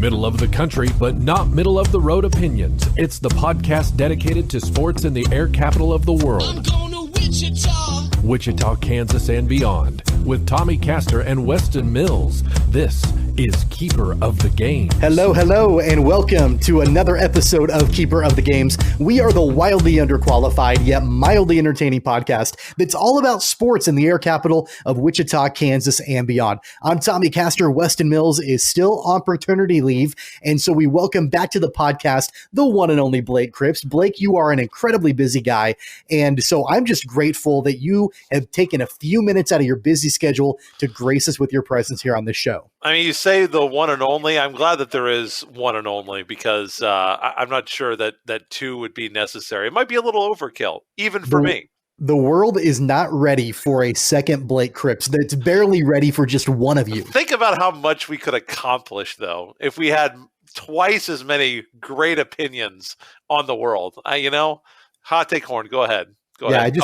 Middle of the country, but not middle of the road opinions. It's the podcast dedicated to sports in the air capital of the world. I'm going to Wichita. Wichita, Kansas, and beyond. With Tommy Castor and Weston Mills, this is Keeper of the Games. Hello, and welcome to another episode of Keeper of the Games. We are the wildly underqualified yet mildly entertaining podcast that's all about sports in the air capital of Wichita, Kansas, and beyond. I'm Tommy Castor. Weston Mills is still on paternity leave, and so we welcome back to the podcast the one and only Blake Cripps. Blake, you are an incredibly busy guy, and so I'm just grateful that you have taken a few minutes out of your busy schedule to grace us with your presence here on this show. I mean, you say the one and only. I'm glad that there is one and only because I'm not sure that two would be necessary. It might be a little overkill, even for me. The world is not ready for a second Blake Cripps. It's barely ready for just one of you. Think about how much we could accomplish, though, if we had twice as many great opinions on the world. Hot take horn. Go ahead.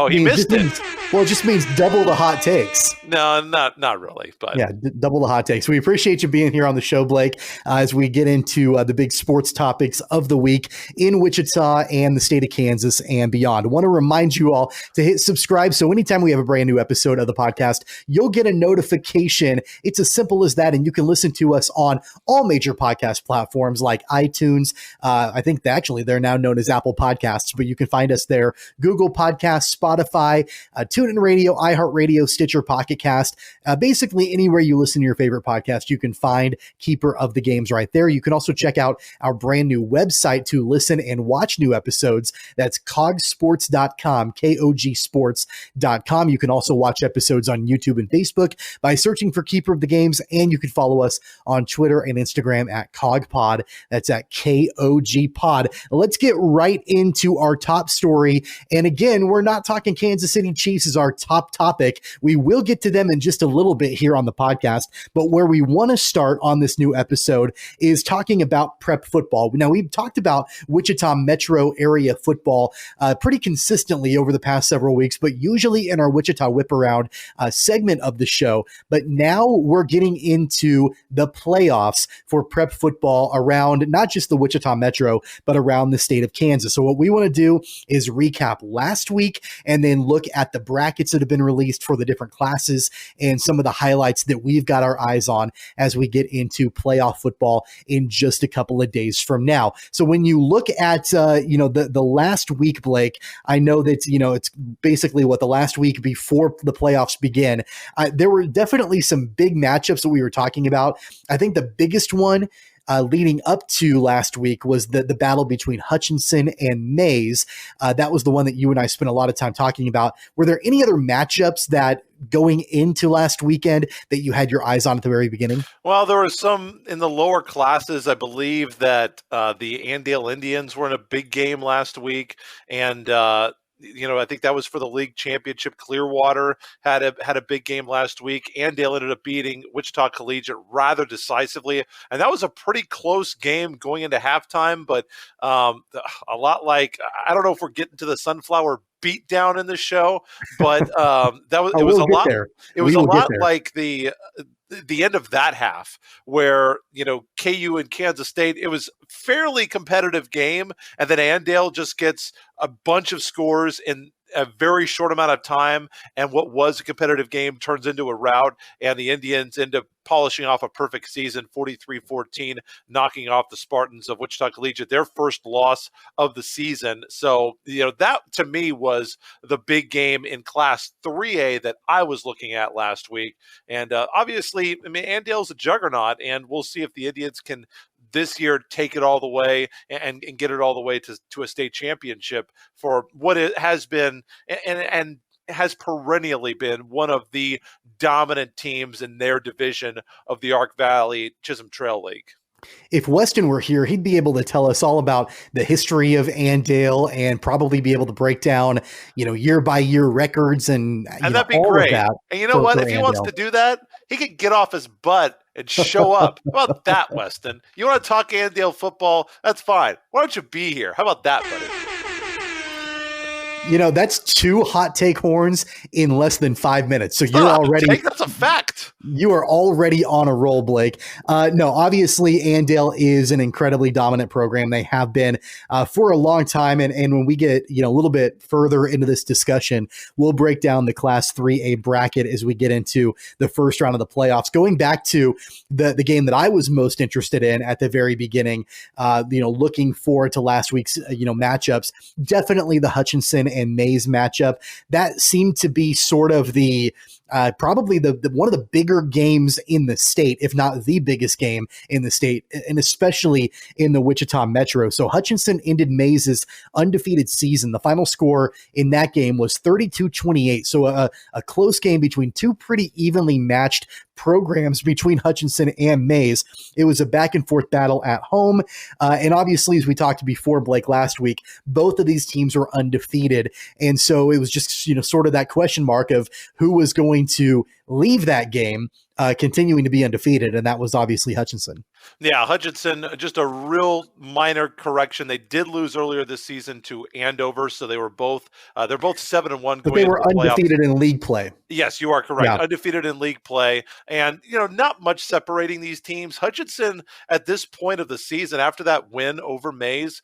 He missed it. Well, it just means double the hot takes. No, not really. But yeah, double the hot takes. We appreciate you being here on the show, Blake, as we get into the big sports topics of the week in Wichita and the state of Kansas and beyond. I want to remind you all to hit subscribe. So anytime we have a brand new episode of the podcast, you'll get a notification. It's as simple as that. And you can listen to us on all major podcast platforms like iTunes. I think they're now known as Apple Podcasts, but you can find us there. Google Podcasts, Spotify, TuneIn Radio, iHeartRadio, Stitcher, Pocket Cast. Basically, anywhere you listen to your favorite podcast, you can find Keeper of the Games right there. You can also check out our brand new website to listen and watch new episodes. That's cogsports.com, KOGsports.com. You can also watch episodes on YouTube and Facebook by searching for Keeper of the Games, and you can follow us on Twitter and Instagram at CogPod. That's at KOGPod. Let's get right into our top story. And again, we're not talking Kansas City Chiefs as our top topic. We will get to them in just a little bit here on the podcast, but where we want to start on this new episode is talking about prep football. Now, we've talked about Wichita metro area football pretty consistently over the past several weeks, but usually in our WichitaWhiparound segment of the show. But now we're getting into the playoffs for prep football around not just the Wichita Metro, but around the state of Kansas. So what we want to do is recap last week and then look at the brackets that have been released for the different classes and some of the highlights that we've got our eyes on as we get into playoff football in just a couple of days from now. So when you look at, the last week, Blake, I know that, it's basically the last week before the playoffs begin. There were definitely some big matchups that we were talking about. I think the biggest one leading up to last week was the battle between Hutchinson and Mays. That was the one that you and I spent a lot of time talking about. Were there any other matchups that going into last weekend that you had your eyes on at the very beginning? Well, there were some in the lower classes. I believe that the Andale Indians were in a big game last week, and I think that was for the league championship. Clearwater had a big game last week. Andale ended up beating Wichita Collegiate rather decisively, and that was a pretty close game going into halftime. But a lot like, I don't know if we're getting to the Sunflower Beatdown in the show, but it was a lot. It was a lot like the end of that half where, KU and Kansas State, it was fairly competitive game. And then Andale just gets a bunch of scores in a very short amount of time. And what was a competitive game turns into a rout, and the Indians end up polishing off a perfect season, 43-14, knocking off the Spartans of Wichita Collegiate, their first loss of the season. So, that to me was the big game in Class 3A that I was looking at last week. And obviously, Andale's a juggernaut, and we'll see if the Indians can this year take it all the way and get it all the way to a state championship for what it has been and has perennially been one of the dominant teams in their division of the Ark Valley Chisholm Trail League. If Weston were here, he'd be able to tell us all about the history of Andale and probably be able to break down, year by year records and that'd be all great. Of that. And you know what? If he wants to do that, he could get off his butt and show up. How about that, Weston? You want to talk Andale football? That's fine. Why don't you be here? How about that, buddy? That's 2 hot take horns in less than 5 minutes. So you're already that's a fact. You are already on a roll, Blake. No, obviously Andale is an incredibly dominant program. They have been for a long time. And when we get, a little bit further into this discussion, we'll break down the Class 3A bracket as we get into the first round of the playoffs. Going back to the game that I was most interested in at the very beginning, looking forward to last week's, matchups, definitely the Hutchinson and Mays matchup. That seemed to be sort of the probably the one of the bigger games in the state, if not the biggest game in the state, and especially in the Wichita Metro. So Hutchinson ended Mays' undefeated season. The final score in that game was 32-28. So a close game between two pretty evenly matched programs between Hutchinson and Mays. It was a back and forth battle at home. And obviously, as we talked before, Blake, last week, both of these teams were undefeated. And so it was just, sort of that question mark of who was going to leave that game continuing to be undefeated. And that was obviously Hutchinson. Yeah, Hutchinson, just a real minor correction. They did lose earlier this season to Andover, so they were both they're both 7-1. But they were undefeated in league play. Yes, you are correct. Yeah. Undefeated in league play, and not much separating these teams. Hutchinson at this point of the season, after that win over Mays,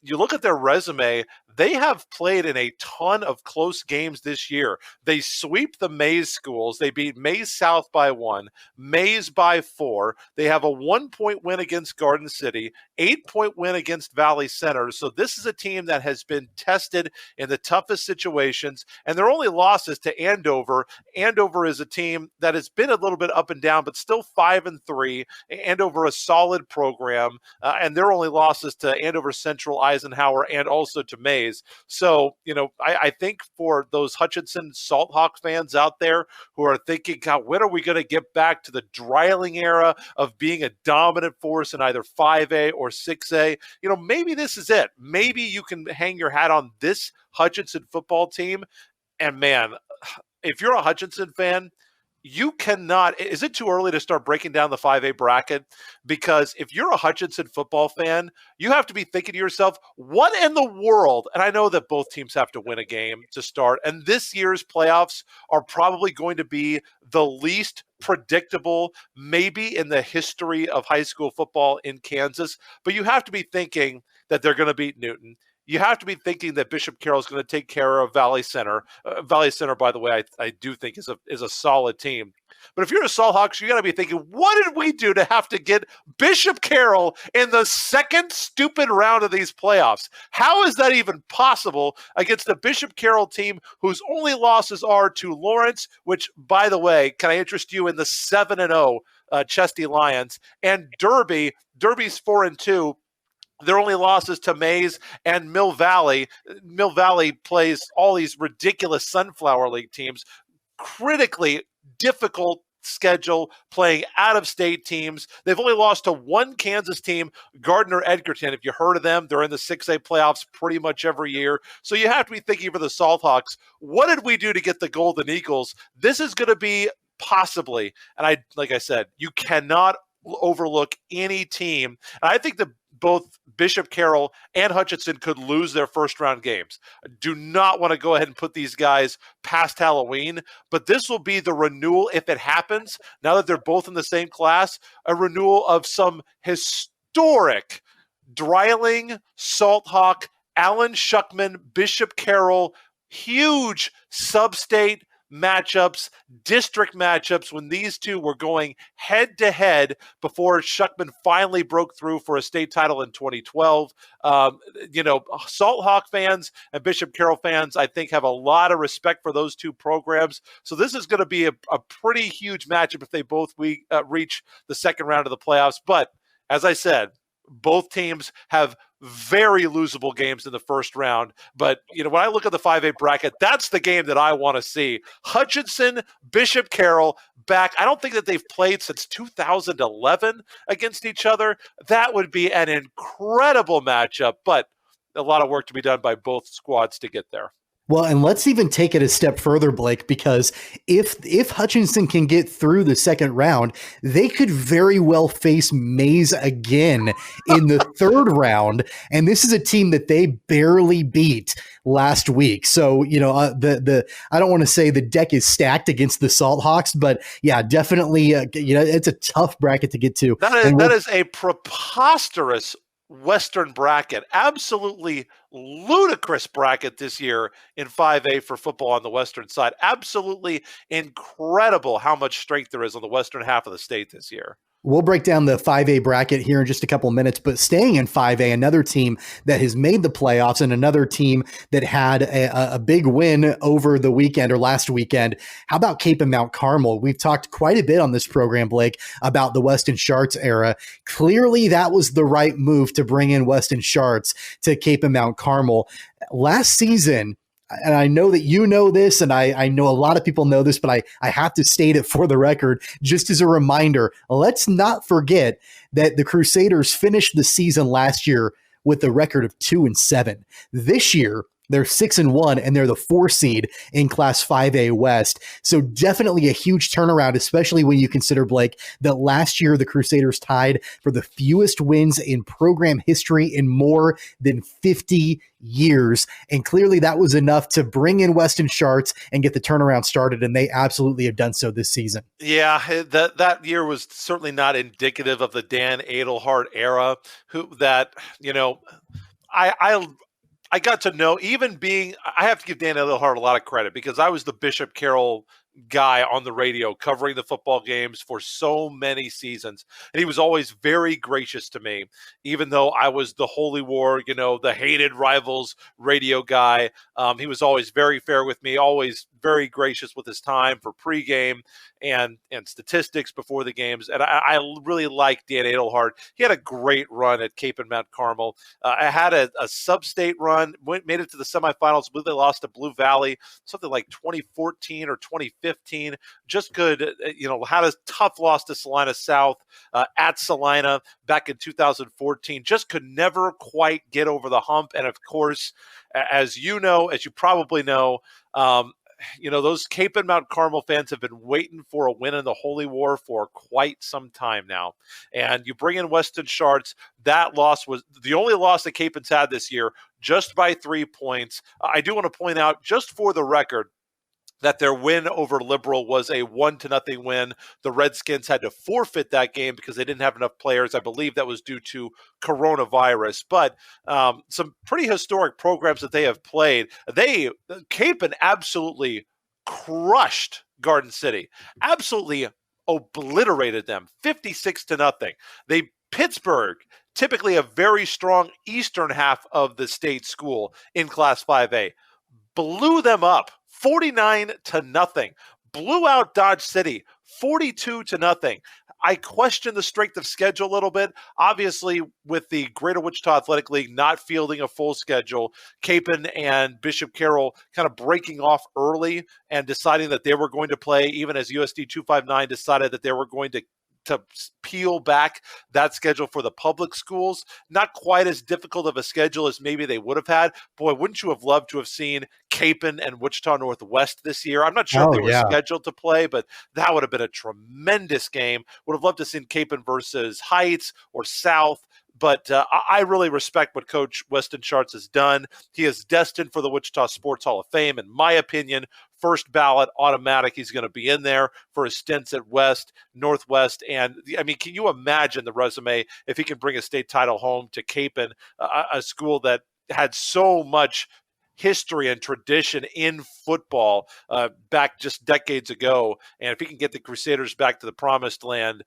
you look at their resume, they have played in a ton of close games this year. They sweep the Mays schools. They beat Mays South by 1, Mays by 4. They have a 1-point win against Garden City, 8-point win against Valley Center. So this is a team that has been tested in the toughest situations, and their only losses to Andover. Andover is a team that has been a little bit up and down, but still 5-3. Andover, a solid program, and their only losses to Andover Central, Eisenhower, and also to Mays. So, I think for those Hutchinson Salt Hawk fans out there who are thinking, God, when are we going to get back to the Dreiling era of being a dominant force in either 5A or 6A? Maybe this is it. Maybe you can hang your hat on this Hutchinson football team. And man, if you're a Hutchinson fan, you cannot. Is it too early to start breaking down the 5A bracket? Because if you're a Hutchinson football fan, you have to be thinking to yourself, what in the world? And I know that both teams have to win a game to start. And this year's playoffs are probably going to be the least predictable, maybe in the history of high school football in Kansas. But you have to be thinking that they're going to beat Newton. You have to be thinking that Bishop Carroll is going to take care of Valley Center. Valley Center, by the way, I do think is a solid team. But if you're a Salt Hawks, you got to be thinking, what did we do to have to get Bishop Carroll in the second stupid round of these playoffs? How is that even possible against a Bishop Carroll team whose only losses are to Lawrence, which, by the way, can I interest you in the 7-0 Chesty Lions, and Derby? Derby's 4-2. Their only losses to Mays and Mill Valley. Mill Valley plays all these ridiculous Sunflower League teams. Critically difficult schedule, playing out-of-state teams. They've only lost to one Kansas team, Gardner Edgerton. If you heard of them, they're in the 6A playoffs pretty much every year. So you have to be thinking for the Salt Hawks, what did we do to get the Golden Eagles? This is going to be possibly, and like I said, you cannot overlook any team. And I think that both Bishop Carroll and Hutchinson could lose their first-round games. I do not want to go ahead and put these guys past Halloween, but this will be the renewal, if it happens, now that they're both in the same class, a renewal of some historic Dreiling, Salt Hawk, Allen Shuckman, Bishop Carroll, huge sub-state matchups, district matchups, when these two were going head-to-head before Shuckman finally broke through for a state title in 2012. Salt Hawk fans and Bishop Carroll fans, I think, have a lot of respect for those two programs. So this is going to be a pretty huge matchup if they both reach the second round of the playoffs. But as I said, both teams have very losable games in the first round. But, when I look at the 5A bracket, that's the game that I want to see. Hutchinson, Bishop Carroll back. I don't think that they've played since 2011 against each other. That would be an incredible matchup, but a lot of work to be done by both squads to get there. Well, and let's even take it a step further, Blake, because if Hutchinson can get through the second round, they could very well face Mays again in the third round. And this is a team that they barely beat last week. So, the I don't want to say the deck is stacked against the Salt Hawks, but yeah, definitely, it's a tough bracket to get to. That is a preposterous Western bracket, absolutely ludicrous bracket this year in 5A for football on the Western side. Absolutely incredible how much strength there is on the Western half of the state this year. We'll break down the 5A bracket here in just a couple of minutes, but staying in 5A, another team that has made the playoffs and another team that had a big win over the weekend or last weekend. How about Cape and Mount Carmel? We've talked quite a bit on this program, Blake, about the Weston Sharts era. Clearly, that was the right move to bring in Weston Sharts to Cape and Mount Carmel. Last season, and I know that you know this, and I know a lot of people know this, but I have to state it for the record, just as a reminder. Let's not forget that the Crusaders finished the season last year with a record of 2-7. This year, they're 6-1, and they're the 4 seed in Class 5A West. So definitely a huge turnaround, especially when you consider, Blake, that last year the Crusaders tied for the fewest wins in program history in more than 50 years. And clearly that was enough to bring in Weston Sharts and get the turnaround started, and they absolutely have done so this season. Yeah, that year was certainly not indicative of the Dan Adelhart era. I got to know, I have to give Dan Adelhart a lot of credit because I was the Bishop Carroll guy on the radio covering the football games for so many seasons. And he was always very gracious to me, even though I was the Holy War, the hated rivals radio guy. He was always very fair with me, always very gracious with his time for pregame and statistics before the games. And I really like Dan Adelhart. He had a great run at Cape and Mount Carmel. I had a sub-state run, made it to the semifinals. I believe they lost to Blue Valley, something like 2014 or 2015. Just good, had a tough loss to Salina South at Salina back in 2014. Just could never quite get over the hump. And of course, as you probably know, those Cape and Mount Carmel fans have been waiting for a win in the Holy War for quite some time now. And you bring in Weston Sharts. That loss was the only loss that Capen's had this year, just by 3 points. I do want to point out, just for the record, that their win over Liberal was a 1-0 win. The Redskins had to forfeit that game because they didn't have enough players. I believe that was due to coronavirus. But some pretty historic programs that they have played. Capen absolutely crushed Garden City, absolutely obliterated them, 56-0. Pittsburgh, typically a very strong eastern half of the state school in Class 5A, blew them up 49-0. Blew out Dodge City 42-0. I question the strength of schedule a little bit. Obviously, with the Greater Wichita Athletic League not fielding a full schedule, Capen and Bishop Carroll kind of breaking off early and deciding that they were going to play, even as USD 259 decided that they were going to peel back that schedule for the public schools. Not quite as difficult of a schedule as maybe they would have had. Boy, wouldn't you have loved to have seen Capen and Wichita Northwest this year? I'm not sure if they were scheduled to play, but that would have been a tremendous game. Would have loved to have seen Capen versus Heights or South. But I really respect what Coach Weston Sharts has done. He is destined for the Wichita Sports Hall of Fame, in my opinion. First ballot, automatic. He's going to be in there for his stints at West, Northwest. And, can you imagine the resume if he can bring a state title home to Capen, a school that had so much history and tradition in football back just decades ago. And if he can get the Crusaders back to the promised land,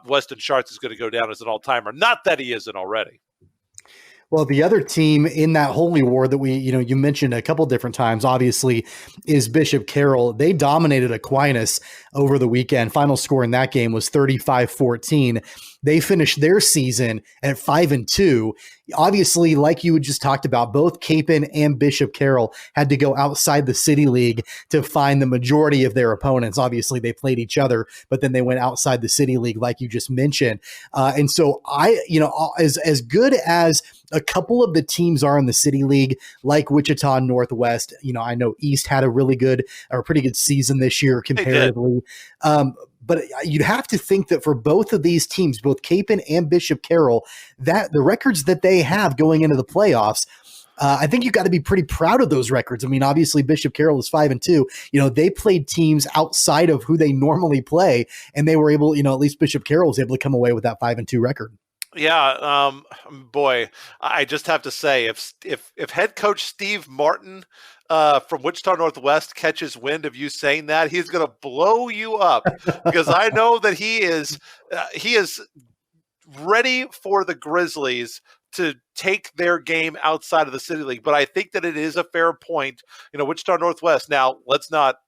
Weston Sharts is going to go down as an all-timer. Not that he isn't already. Well, the other team in that Holy War that you mentioned a couple different times, obviously, is Bishop Carroll. They dominated Aquinas over the weekend. Final score in that game was 35-14. They finished their season at 5-2. Obviously, like you just talked about, both Capen and Bishop Carroll had to go outside the City League to find the majority of their opponents. Obviously, they played each other, but then they went outside the City League, like you just mentioned. And so as good as a couple of the teams are in the City League, like Wichita Northwest. I know East had a really good or pretty good season this year comparatively. But you'd have to think that for both of these teams, both Creighton and Bishop Carroll, that the records that they have going into the playoffs, I think you got to be pretty proud of those records. I mean, obviously Bishop Carroll is 5-2. They played teams outside of who they normally play, and they were able, at least Bishop Carroll was able to come away with that 5-2 record. Yeah, boy, I just have to say, if head coach Steve Martin from Wichita Northwest catches wind of you saying that, he's going to blow you up, because I know that he is ready for the Grizzlies to take their game outside of the City League. But I think that it is a fair point. Wichita Northwest. Now, let's not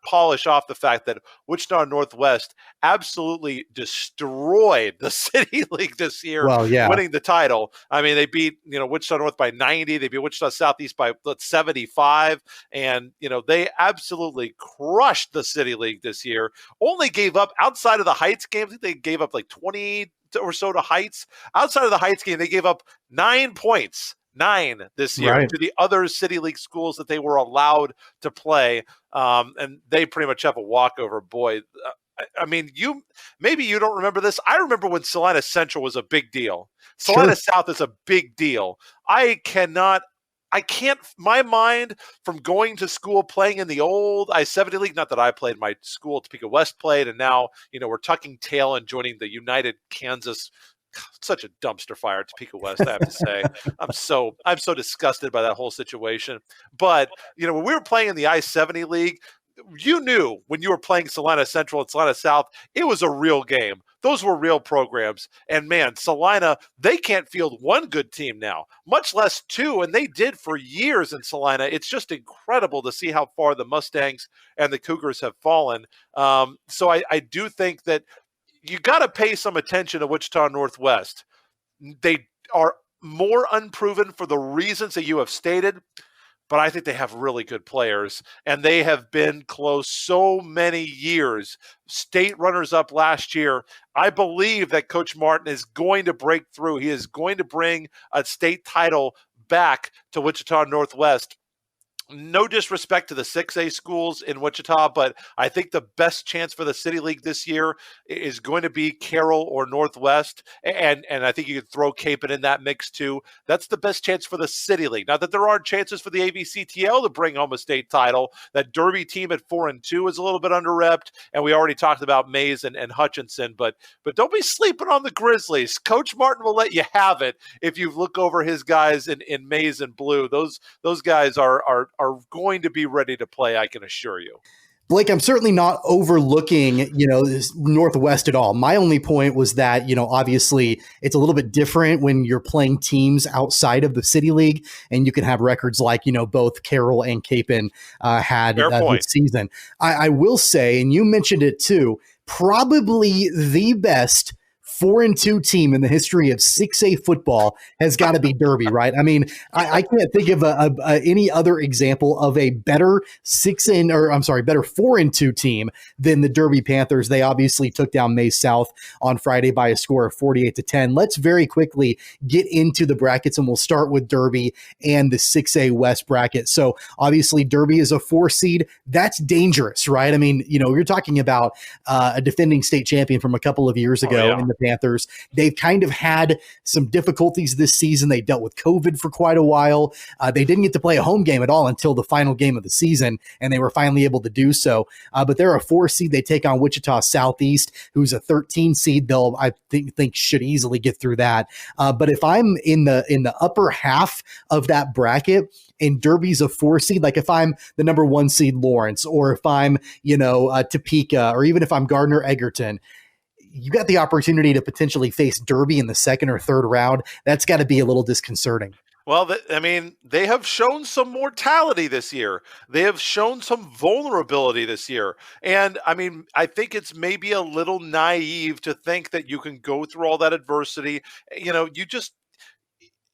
polish off the fact that Wichita Northwest absolutely destroyed the City League this year, winning the title. I mean, they beat, Wichita North by 90. They beat Wichita Southeast by 75. And, they absolutely crushed the City League this year. Only gave up, outside of the Heights game, I think they gave up like 20 or so to Heights. Outside of the Heights game, they gave up 9 points. 9 this year to the other City League schools that they were allowed to play. And they pretty much have a walkover. Boy, I mean, maybe you don't remember this. I remember when Salina Central was a big deal. Salina South is a big deal. My mind from going to school playing in the old I-70 League, not that I played, my school, Topeka West played, and now, we're tucking tail and joining the United Kansas. Such a dumpster fire at Topeka West, I have to say. I'm so disgusted by that whole situation. But, when we were playing in the I-70 League, you knew when you were playing Salina Central and Salina South, it was a real game. Those were real programs. And, man, Salina, they can't field one good team now, much less 2, and they did for years in Salina. It's just incredible to see how far the Mustangs and the Cougars have fallen. So I do think that you got to pay some attention to Wichita Northwest. They are more unproven for the reasons that you have stated, but I think they have really good players, and they have been close so many years. State runners-up last year. I believe that Coach Martin is going to break through. He is going to bring a state title back to Wichita Northwest. No disrespect to the 6A schools in Wichita, but I think the best chance for the City League this year is going to be Carroll or Northwest, and I think you could throw Creighton in that mix too. That's the best chance for the City League. Not that there aren't chances for the ABCTL to bring home a state title. That Derby team at 4-2 is a little bit under-repped, and we already talked about Mays and Hutchinson, but don't be sleeping on the Grizzlies. Coach Martin will let you have it if you look over his guys in Mays and Blue. Those guys are going to be ready to play, I can assure you. Blake, I'm certainly not overlooking, this Northwest at all. My only point was that, obviously it's a little bit different when you're playing teams outside of the City League, and you can have records like, both Carroll and Creighton had this season. I will say, and you mentioned it too, probably the best 4-2 team in the history of 6A football has got to be Derby, right? I mean, I can't think of any other example of a better 4-2 team than the Derby Panthers. They obviously took down May South on Friday by a score of 48-10. Let's very quickly get into the brackets, and we'll start with Derby and the 6A West bracket. So obviously Derby is a 4 seed. That's dangerous, right? I mean, you're talking about a defending state champion from a couple of years ago in the Panthers. They've kind of had some difficulties this season. They dealt with COVID for quite a while. They didn't get to play a home game at all until the final game of the season, and they were finally able to do so. But they're a 4 seed. They take on Wichita Southeast, who's a 13 seed. They'll, I think should easily get through that. But if I'm in the upper half of that bracket, and Derby's a 4 seed, like if I'm the number 1 seed Lawrence, or if I'm, Topeka, or even if I'm Gardner Egerton, you got the opportunity to potentially face Derby in the second or third round. That's got to be a little disconcerting. Well, they have shown some mortality this year. They have shown some vulnerability this year. And, I think it's maybe a little naive to think that you can go through all that adversity.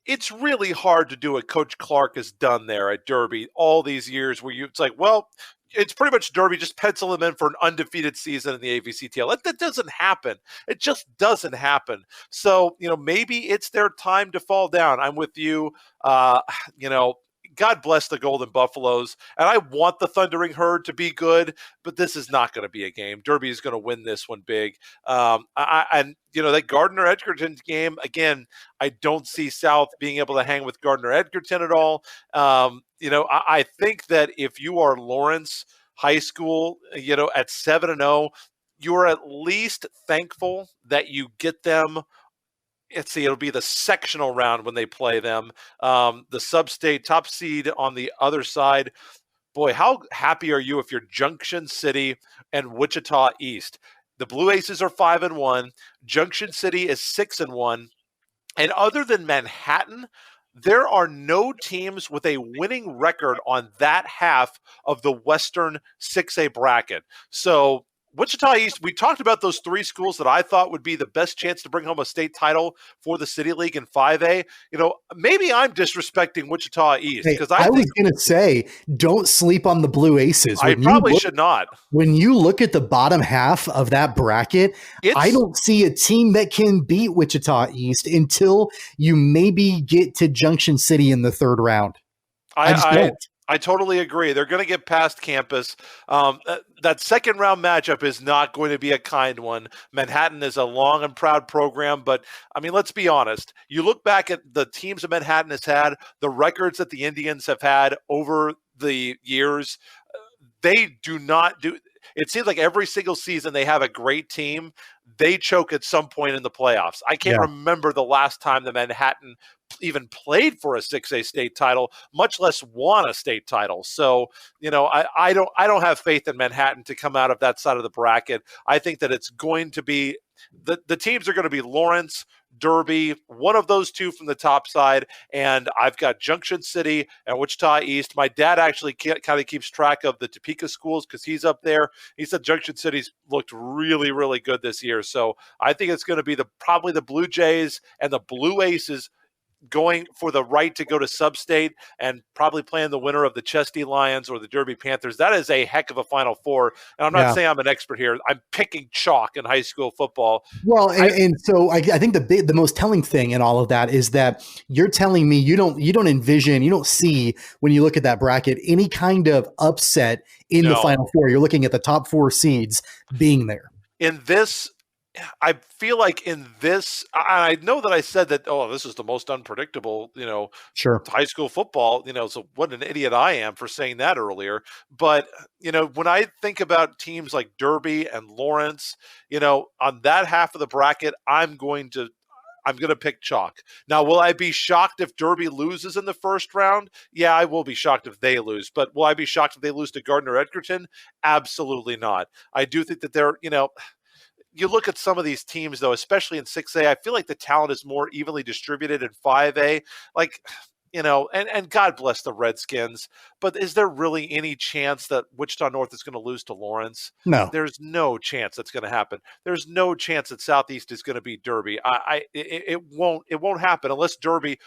It's really hard to do what Coach Clark has done there at Derby all these years, where it's like, well, it's pretty much Derby. Just pencil them in for an undefeated season in the AVCTL. That doesn't happen. It just doesn't happen. So, maybe it's their time to fall down. I'm with you. You know, God bless the Golden Buffaloes. And I want the Thundering Herd to be good, but this is not going to be a game. Derby is going to win this one big. That Gardner-Edgerton game, again, I don't see South being able to hang with Gardner-Edgerton at all. I think that if you are Lawrence High School, at 7-0, you're at least thankful that you get them. It'll be the sectional round when they play them. The sub-state top seed on the other side. Boy, how happy are you if you're Junction City and Wichita East? The Blue Aces are 5-1. Junction City is 6-1. And other than Manhattan, there are no teams with a winning record on that half of the Western 6A bracket. So Wichita East, we talked about those three schools that I thought would be the best chance to bring home a state title for the City League in 5A. Maybe I'm disrespecting Wichita East because I was going to say, don't sleep on the Blue Aces. I probably should not. When you look at the bottom half of that bracket, I don't see a team that can beat Wichita East until you maybe get to Junction City in the third round. I just don't. I totally agree. They're going to get past campus. That second round matchup is not going to be a kind one. Manhattan is a long and proud program, but let's be honest. You look back at the teams that Manhattan has had, the records that the Indians have had over the years, they do not do. It seems like every single season they have a great team. They choke at some point in the playoffs. I can't remember the last time the Manhattan even played for a 6A state title, much less won a state title. So, I don't have faith in Manhattan to come out of that side of the bracket. I think that it's going to be the teams are going to be Lawrence, Derby, one of those two from the top side, and I've got Junction City and Wichita East. My dad actually kind of keeps track of the Topeka schools because he's up there. He said Junction City's looked really, really good this year. So I think it's going to be probably the Blue Jays and the Blue Aces going for the right to go to sub-state and probably playing the winner of the Chesty Lions or the Derby Panthers. That is a heck of a Final Four. And I'm not saying I'm an expert here. I'm picking chalk in high school football. Well, so I think the most telling thing in all of that is that you're telling me you don't envision, you don't see when you look at that bracket any kind of upset in the Final Four. You're looking at the top four seeds being there. In this, I feel like in this, I know that I said that, this is the most unpredictable, high school football, so what an idiot I am for saying that earlier. But, when I think about teams like Derby and Lawrence, on that half of the bracket, I'm going to pick chalk. Now, will I be shocked if Derby loses in the first round? Yeah, I will be shocked if they lose. But will I be shocked if they lose to Gardner-Edgerton? Absolutely not. I do think that they're, you look at some of these teams, though, especially in 6A, I feel like the talent is more evenly distributed in 5A. And God bless the Redskins, but is there really any chance that Wichita North is going to lose to Lawrence? No. There's no chance that's going to happen. There's no chance that Southeast is going to beat Derby. It won't happen unless Derby.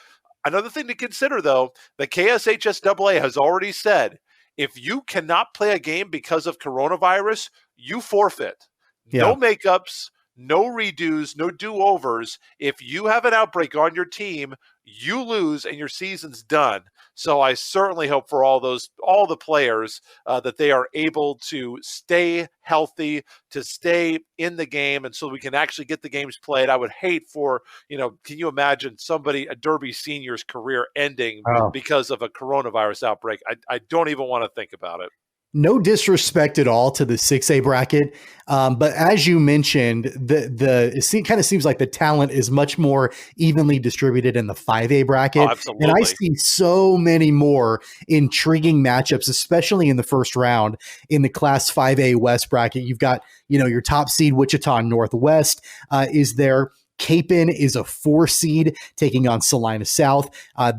Another thing to consider, though, the KSHSAA has already said, if you cannot play a game because of coronavirus, you forfeit. No makeups, no redos, no do-overs. If you have an outbreak on your team, you lose and your season's done. So I certainly hope for all the players that they are able to stay healthy, to stay in the game, and so we can actually get the games played. I would hate for, can you imagine a Derby senior's career ending because of a coronavirus outbreak? I don't even want to think about it. No disrespect at all to the 6A bracket, but as you mentioned, it kind of seems like the talent is much more evenly distributed in the 5A bracket. Oh, absolutely. And I see so many more intriguing matchups, especially in the first round in the Class 5A West bracket. You've got, your top seed Wichita Northwest is there. Creighton is a 4 seed taking on Salina South. Who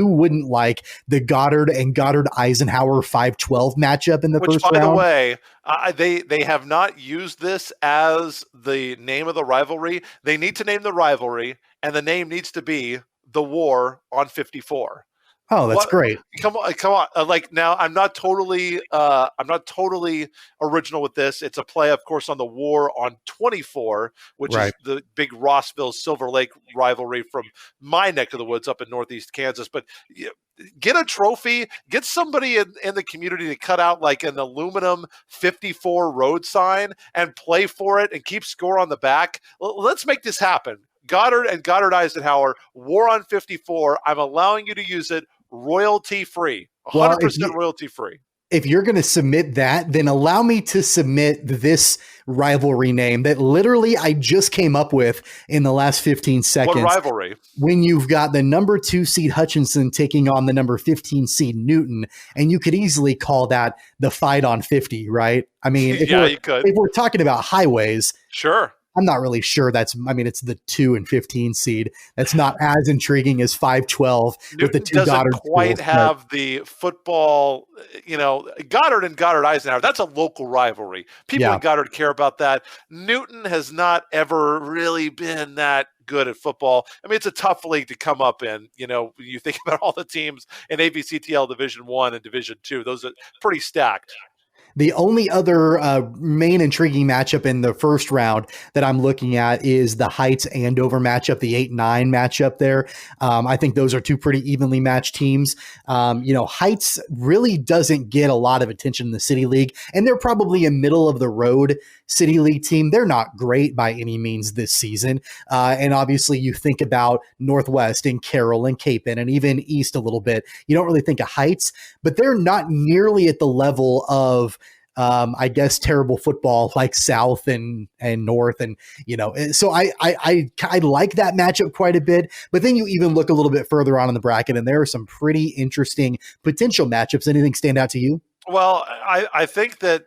wouldn't like the Goddard and Goddard Eisenhower 5-12 matchup in the first round? By the way, they have not used this as the name of the rivalry. They need to name the rivalry, and the name needs to be the War on 54. Oh, that's What? great. Come on, come on. Like now, I'm not totally original with this. It's a play, of course, on the War on 24, which Right. is the big Rossville Silver Lake rivalry from my neck of the woods up in Northeast Kansas. But get a trophy, get somebody in the community to cut out like an aluminum 54 road sign and play for it and keep score on the back. Let's make this happen. Goddard and Goddard Eisenhower, War on 54. I'm allowing you to use it royalty free, 100% royalty free. If you're going to submit that, then allow me to submit this rivalry name that literally I just came up with in the last 15 seconds. What rivalry? When you've got the number 2 seed Hutchinson taking on the number 15 seed Newton, and you could easily call that the fight on 50, right? I mean, you could. If we're talking about highways, sure. I'm not really sure it's the 2 and 15 seed. That's not as intriguing as 5-12 with the 2 Goddard doesn't quite schools, have the football, Goddard and Goddard Eisenhower. That's a local rivalry. People in Goddard care about that. Newton has not ever really been that good at football. I mean, it's a tough league to come up in. You think about all the teams in ABCTL Division I and Division II. Those are pretty stacked. The only other main intriguing matchup in the first round that I'm looking at is the Heights Andover matchup, the 8-9 matchup there. I think those are two pretty evenly matched teams. Heights really doesn't get a lot of attention in the City League, and they're probably a middle of the road City League team. They're not great by any means this season. And obviously you think about Northwest and Carroll and Creighton and even East a little bit. You don't really think of Heights, but they're not nearly at the level of terrible football like South and North. And, so I like that matchup quite a bit, but then you even look a little bit further on in the bracket and there are some pretty interesting potential matchups. Anything stand out to you? Well, I think that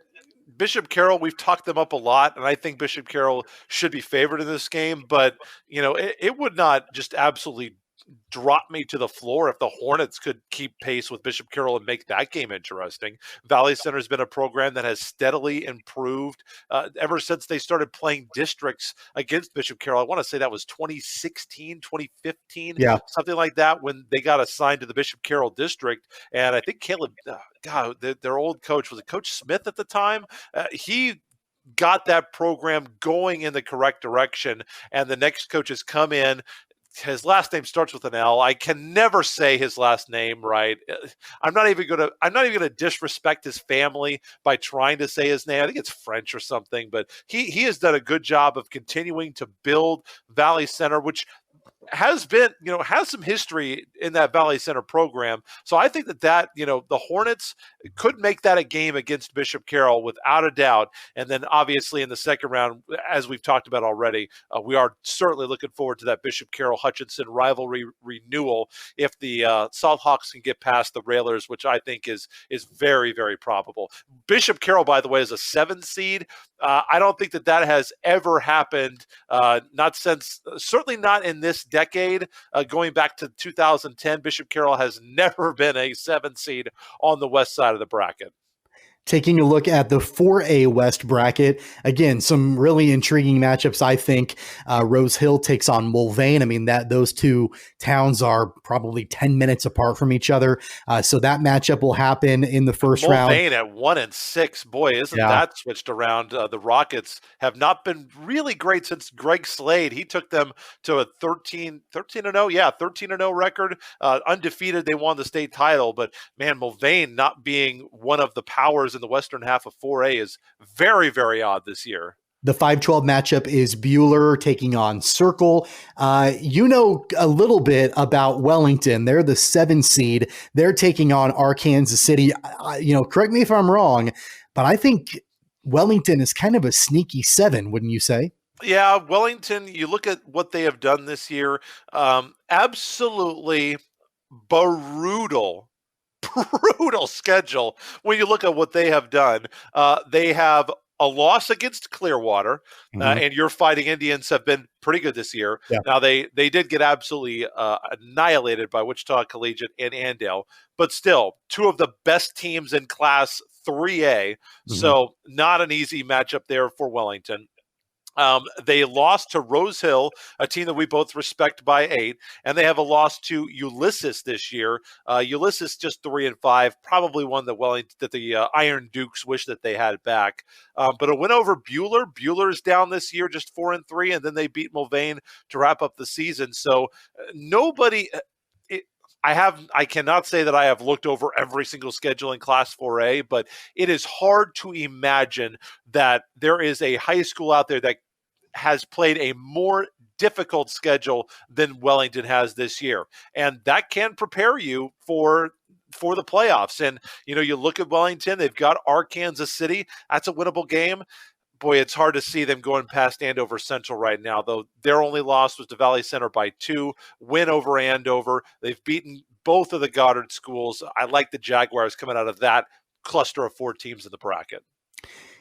Bishop Carroll, we've talked them up a lot, and I think Bishop Carroll should be favored in this game, but, it would not just absolutely drop me to the floor if the Hornets could keep pace with Bishop Carroll and make that game interesting. Valley Center has been a program that has steadily improved ever since they started playing districts against Bishop Carroll. I want to say that was 2016, 2015, something like that, when they got assigned to the Bishop Carroll district. And I think Caleb, their old coach, was it Coach Smith at the time? He got that program going in the correct direction, and the next coaches come in. His last name starts with an L. I can never say his last name right. I'm not even gonna disrespect his family by trying to say his name. I think it's French or something, but he has done a good job of continuing to build Valley Center, which has some history in that Valley Center program. So I think that the Hornets could make that a game against Bishop Carroll without a doubt. And then obviously in the second round, as we've talked about already, we are certainly looking forward to that Bishop Carroll Hutchinson rivalry renewal if the Salt Hawks can get past the Railers, which I think is very, very probable. Bishop Carroll, by the way, is a 7 seed. I don't think that has ever happened, certainly not in this decade. Going back to 2010, Bishop Carroll has never been a 7 seed on the west side of the bracket. Taking a look at the 4A West bracket, again, some really intriguing matchups. I think Rose Hill takes on Mulvane. I mean, those two towns are probably 10 minutes apart from each other. So that matchup will happen in the first round. Mulvane at 1-6. Boy, isn't that switched around? The Rockets have not been really great since Greg Slade. He took them to a 13-0. Yeah, 13-0 record. Undefeated. They won the state title. But, man, Mulvane not being one of the powers in the western half of 4A is very, very odd this year. The 5-12 matchup is Bueller taking on Circle. You know a little bit about Wellington. They're the 7 seed. They're taking on Arkansas City. Correct me if I'm wrong, but I think Wellington is kind of a sneaky 7, wouldn't you say? Yeah, Wellington, you look at what they have done this year, absolutely brutal schedule. When you look at what they have done, they have a loss against Clearwater, and your Fighting Indians have been pretty good this year. Yeah. Now, they did get absolutely annihilated by Wichita Collegiate and Andale, but still, two of the best teams in Class 3A, so not an easy matchup there for Wellington. They lost to Rose Hill, a team that we both respect, by 8, and they have a loss to Ulysses this year. Ulysses just 3-5, probably one that the Iron Dukes wish that they had back. But a win over Bueller. Bueller's down this year, just 4-3, and then they beat Mulvane to wrap up the season. So nobody. I cannot say that I have looked over every single schedule in Class 4A, but it is hard to imagine that there is a high school out there that has played a more difficult schedule than Wellington has this year. And that can prepare you for the playoffs. And, you look at Wellington, they've got Kansas City. That's a winnable game. Boy, it's hard to see them going past Andover Central right now, though their only loss was to Valley Center by 2, win over Andover. They've beaten both of the Goddard schools. I like the Jaguars coming out of that cluster of 4 teams in the bracket.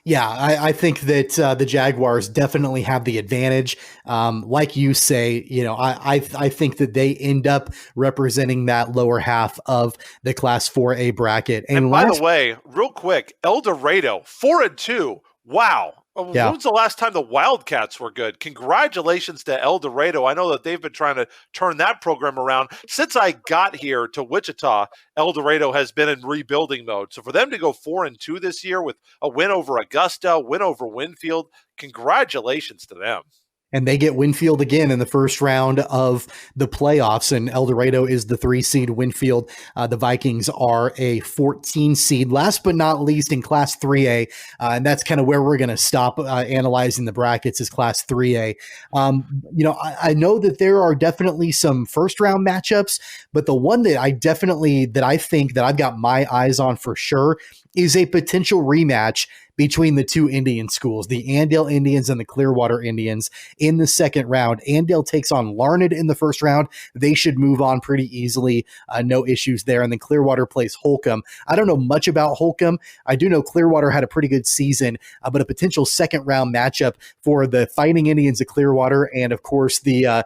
Yeah, I think that the Jaguars definitely have the advantage. Like you say, I think that they end up representing that lower half of the Class 4A bracket. And by the way, real quick, El Dorado, 4-2. Wow. Yeah. When was the last time the Wildcats were good? Congratulations to El Dorado. I know that they've been trying to turn that program around. Since I got here to Wichita, El Dorado has been in rebuilding mode. So for them to go 4-2 this year with a win over Augusta, win over Winfield, congratulations to them. And they get Winfield again in the first round of the playoffs. And El Dorado is the 3 seed. Winfield, the Vikings, are a 14 seed. Last but not least, in Class 3A, and that's kind of where we're going to stop analyzing the brackets, is Class 3A. I know that there are definitely some first round matchups, but the one that I think that I've got my eyes on for sure is a potential rematch between the 2 Indian schools, the Andale Indians and the Clearwater Indians, in the second round. Andale takes on Larned in the first round. They should move on pretty easily. No issues there. And then Clearwater plays Holcomb. I don't know much about Holcomb. I do know Clearwater had a pretty good season, but a potential second round matchup for the Fighting Indians of Clearwater and, of course, the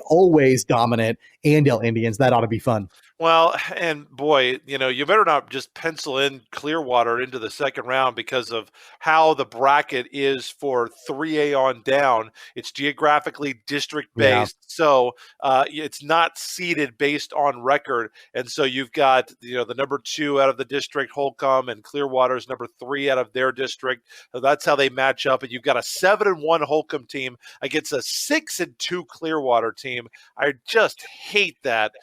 always dominant Andale Indians. That ought to be fun. Well, and boy, you better not just pencil in Clearwater into the second round because of how the bracket is for 3A on down. It's geographically district-based, so it's not seeded based on record. And so you've got, the number 2 out of the district, Holcomb, and Clearwater's number 3 out of their district. So that's how they match up. And you've got a 7-1 Holcomb team against a 6-2 Clearwater team. I just hate that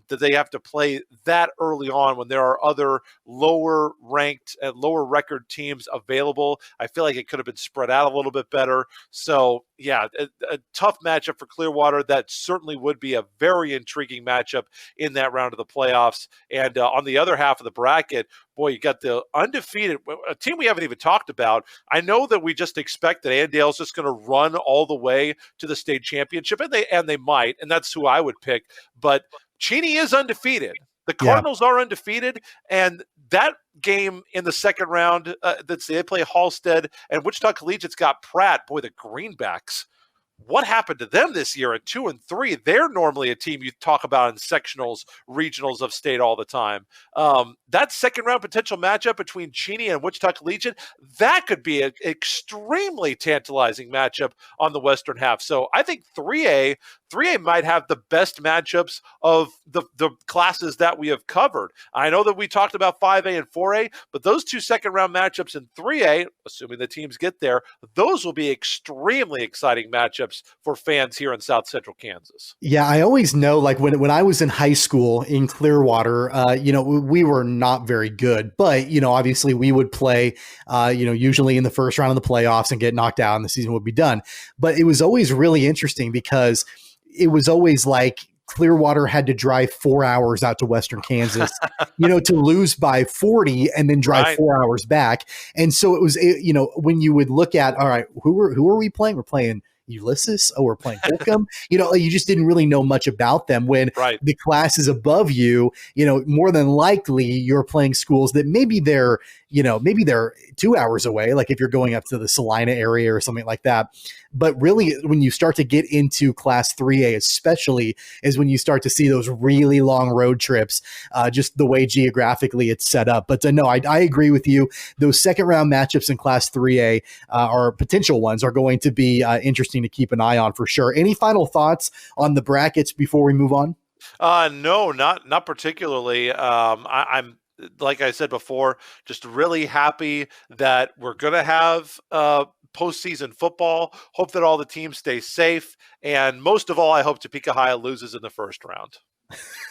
they have to play that early on when there are other lower ranked and lower record teams available. I feel like it could have been spread out a little bit better. So yeah, a tough matchup for Clearwater. That certainly would be a very intriguing matchup in that round of the playoffs. And on the other half of the bracket, boy, you got the undefeated, a team we haven't even talked about. I know that we just expect that Andale's just going to run all the way to the state championship, and they might, and that's who I would pick. But Cheney is undefeated. The Cardinals are undefeated, and that game in the second round, they play Halstead, and Wichita Collegiate's got Pratt. Boy, the Greenbacks. What happened to them this year at 2-3? They're normally a team you talk about in sectionals, regionals of state all the time. That second round potential matchup between Cheney and Wichita Collegiate, that could be an extremely tantalizing matchup on the western half. So I think 3A might have the best matchups of the classes that we have covered. I know that we talked about 5A and 4A, but those 2 second round matchups in 3A, assuming the teams get there, those will be extremely exciting matchups for fans here in South Central Kansas. Yeah, I always know, like when I was in high school in Clearwater, we were not very good, but obviously we would play, usually in the first round of the playoffs and get knocked out and the season would be done. But it was always really interesting because it was always like Clearwater had to drive 4 hours out to Western Kansas, to lose by 40 and then drive 4 hours back. And so it was, when you would look at, all right, who are we playing? We're playing Ulysses. Oh, we're playing Holcomb. You just didn't really know much about them. When the class is above you, more than likely you're playing schools that maybe they're 2 hours away. Like if you're going up to the Salina area or something like that. But really, when you start to get into Class 3A, especially, is when you start to see those really long road trips, just the way geographically it's set up. But no, I agree with you. Those second round matchups in Class 3A or potential ones are going to be interesting to keep an eye on for sure. Any final thoughts on the brackets before we move on? No, not particularly. I'm like I said before, just really happy that we're going to have postseason football. Hope that all the teams stay safe, and most of all, I hope Topeka High loses in the first round.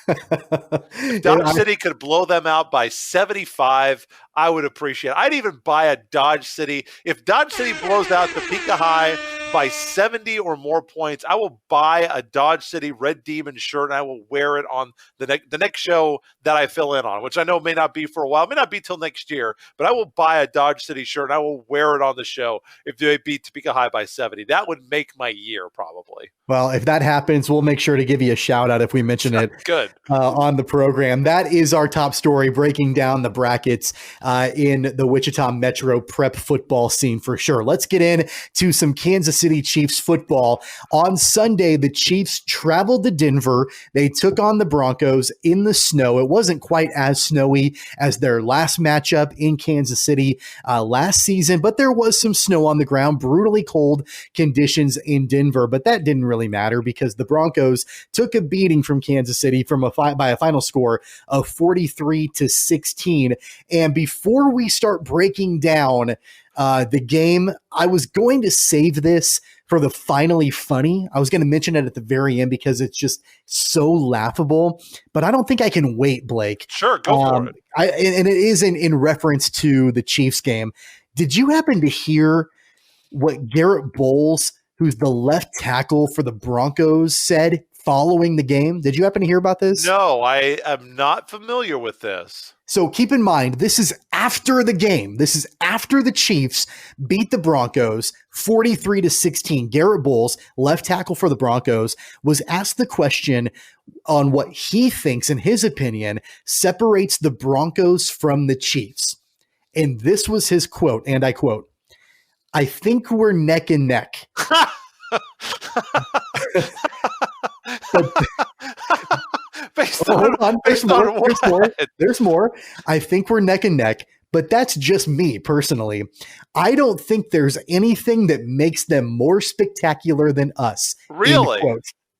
If Dodge City could blow them out by 75, I would appreciate it. I'd even buy a Dodge City. If Dodge City blows out Topeka High by 70 or more points, I will buy a Dodge City Red Demon shirt and I will wear it on the next show that I fill in on, which I know may not be for a while, may not be till next year, but I will buy a Dodge City shirt and I will wear it on the show if they beat Topeka High by 70. That would make my year, probably. Well, if that happens, we'll make sure to give you a shout out if we mention it Good. On the program. That is our top story, breaking down the brackets in the Wichita Metro prep football scene for sure. Let's get into some Kansas City Chiefs football. On Sunday, the Chiefs traveled to Denver. They took on the Broncos in the snow. It wasn't quite as snowy as their last matchup in Kansas City last season, but there was some snow on the ground, brutally cold conditions in Denver, but that didn't really matter because the Broncos took a beating from Kansas City by a final score of 43-16. And before we start breaking down the game, I was going to save this for the finally funny. I was going to mention it at the very end because it's just so laughable, but I don't think I can wait, Blake. Sure, go for it. And it is in reference to the Chiefs game. Did you happen to hear what Garret Bolles, who's the left tackle for the Broncos, said following the game? Did you happen to hear about this? No, I am not familiar with this. So keep in mind, this is after the game. This is after the Chiefs beat the Broncos 43-16. Garret Bolles, left tackle for the Broncos, was asked the question on what he thinks, in his opinion, separates the Broncos from the Chiefs. And this was his quote, and I quote, "I think we're neck and neck." Hold on. There's more. I think we're neck and neck, but that's just me personally. I don't think there's anything that makes them more spectacular than us. Really?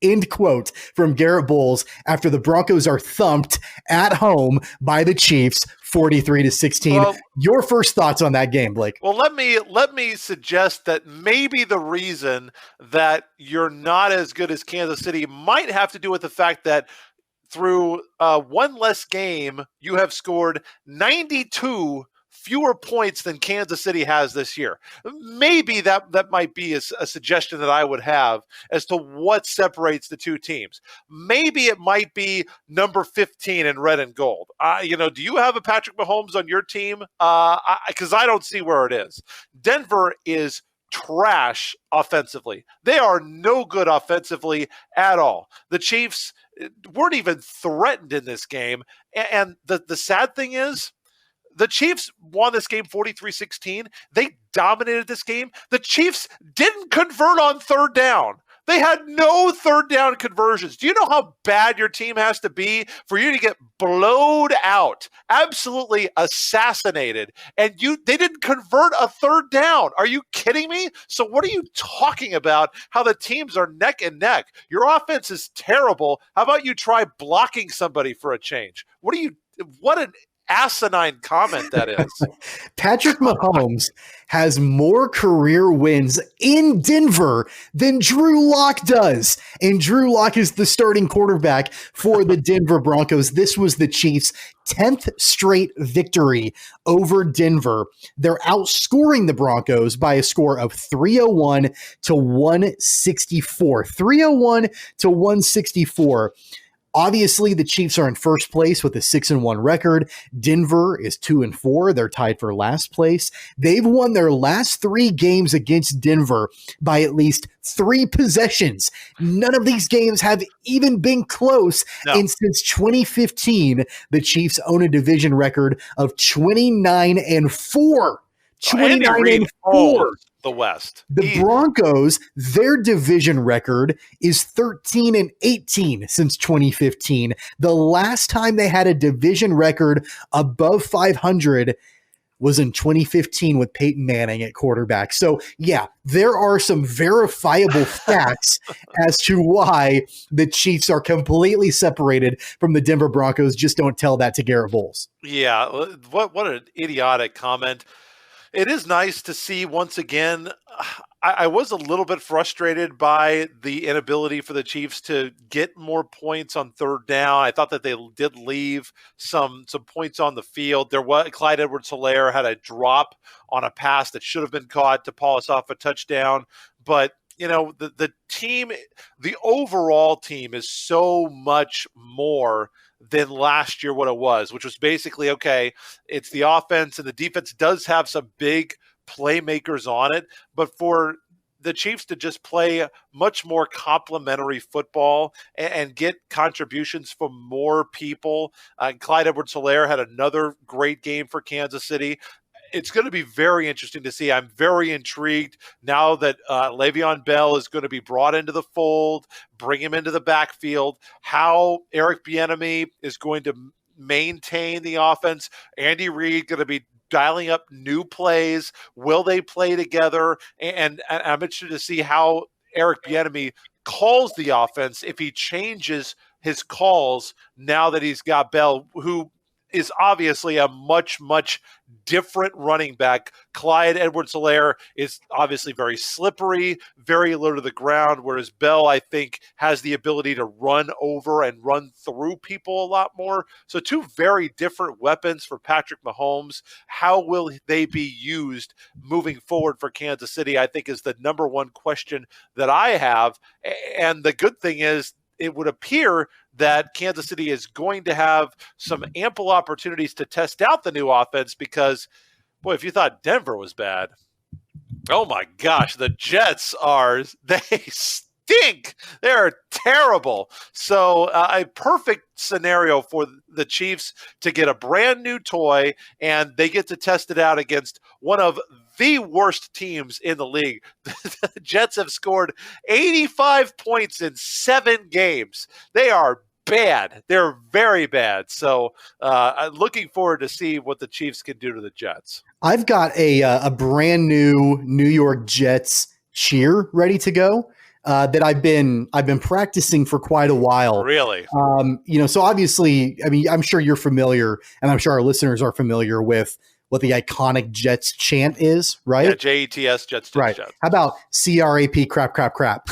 End quote from Garret Bolles after the Broncos are thumped at home by the Chiefs 43-16. Well, your first thoughts on that game, Blake? Well, let me suggest that maybe the reason that you're not as good as Kansas City might have to do with the fact that through one less game, you have scored 92 fewer points than Kansas City has this year. Maybe that might be a suggestion that I would have as to what separates the two teams. Maybe it might be number 15 in red and gold. Do you have a Patrick Mahomes on your team? Because I don't see where it is. Denver is trash offensively. They are no good offensively at all. The Chiefs weren't even threatened in this game. And the sad thing is, the Chiefs won this game 43-16. They dominated this game. The Chiefs didn't convert on third down. They had no third down conversions. Do you know how bad your team has to be for you to get blowed out, absolutely assassinated, and they didn't convert a third down? Are you kidding me? So what are you talking about, how the teams are neck and neck? Your offense is terrible. How about you try blocking somebody for a change? What an asinine comment that is. Patrick Mahomes has more career wins in Denver than Drew Lock does. And Drew Lock is the starting quarterback for the Denver Broncos. This was the Chiefs' 10th straight victory over Denver. They're outscoring the Broncos by a score of 301 to 164. 301 to 164. Obviously, the Chiefs are in first place with a 6-1 record. Denver is 2-4. They're tied for last place. They've won their last 3 games against Denver by at least 3 possessions. None of these games have even been close. No. And since 2015, the Chiefs own a division record of 29-4. 29-4. the West. The Broncos, their division record is 13-18 since 2015. The last time they had a division record above 500 was in 2015 with Peyton Manning at quarterback. So, yeah, there are some verifiable facts as to why the Chiefs are completely separated from the Denver Broncos. Just don't tell that to Garret Bolles. Yeah, what an idiotic comment. It is nice to see once again. I was a little bit frustrated by the inability for the Chiefs to get more points on third down. I thought that they did leave some points on the field. Clyde Edwards-Helaire had a drop on a pass that should have been caught to polish off a touchdown. But, the team, the overall team is so much more than last year what it was, which was basically, okay, it's the offense and the defense does have some big playmakers on it, but for the Chiefs to just play much more complementary football and get contributions from more people. Clyde Edwards-Helaire had another great game for Kansas City. It's going to be very interesting to see. I'm very intrigued now that Le'Veon Bell is going to be brought into the fold, bring him into the backfield, how Eric Bieniemy is going to maintain the offense. Andy Reid going to be dialing up new plays. Will they play together? And I'm interested to see how Eric Bieniemy calls the offense, if he changes his calls now that he's got Bell, who is obviously a much, much different running back. Clyde Edwards-Helaire is obviously very slippery, very low to the ground, whereas Bell, I think, has the ability to run over and run through people a lot more. So two very different weapons for Patrick Mahomes. How will they be used moving forward for Kansas City, I think, is the number one question that I have. And the good thing is, it would appear that Kansas City is going to have some ample opportunities to test out the new offense because, boy, if you thought Denver was bad, oh my gosh, the Jets they stink. They're terrible. So a perfect scenario for the Chiefs to get a brand new toy, and they get to test it out against one of the worst teams in the league. The Jets have scored 85 points in 7 games. They are bad. They're very bad. So I'm looking forward to see what the Chiefs can do to the Jets. I've got a brand new New York Jets cheer ready to go. That I've been practicing for quite a while. Really? So obviously, I mean, I'm sure you're familiar, and I'm sure our listeners are familiar with what the iconic Jets chant is, right? Yeah, Jets, Jets, right. Jets. How about CRAP, crap, crap, crap?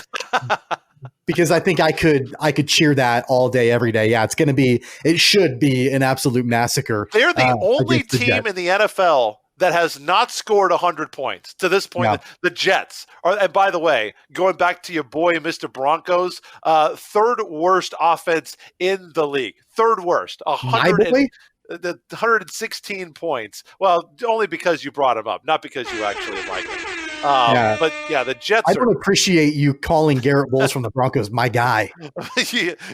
Because I think I could cheer that all day, every day. Yeah, it should be an absolute massacre. They're the only team in the NFL that has not scored 100 points to this point. No. The Jets are, and by the way, going back to your boy, Mr. Broncos, third worst offense in the league. Third worst. 116 points. Well, only because you brought him up, not because you actually like him. But yeah, the Jets. I don't appreciate you calling Garret Bolles from the Broncos my guy.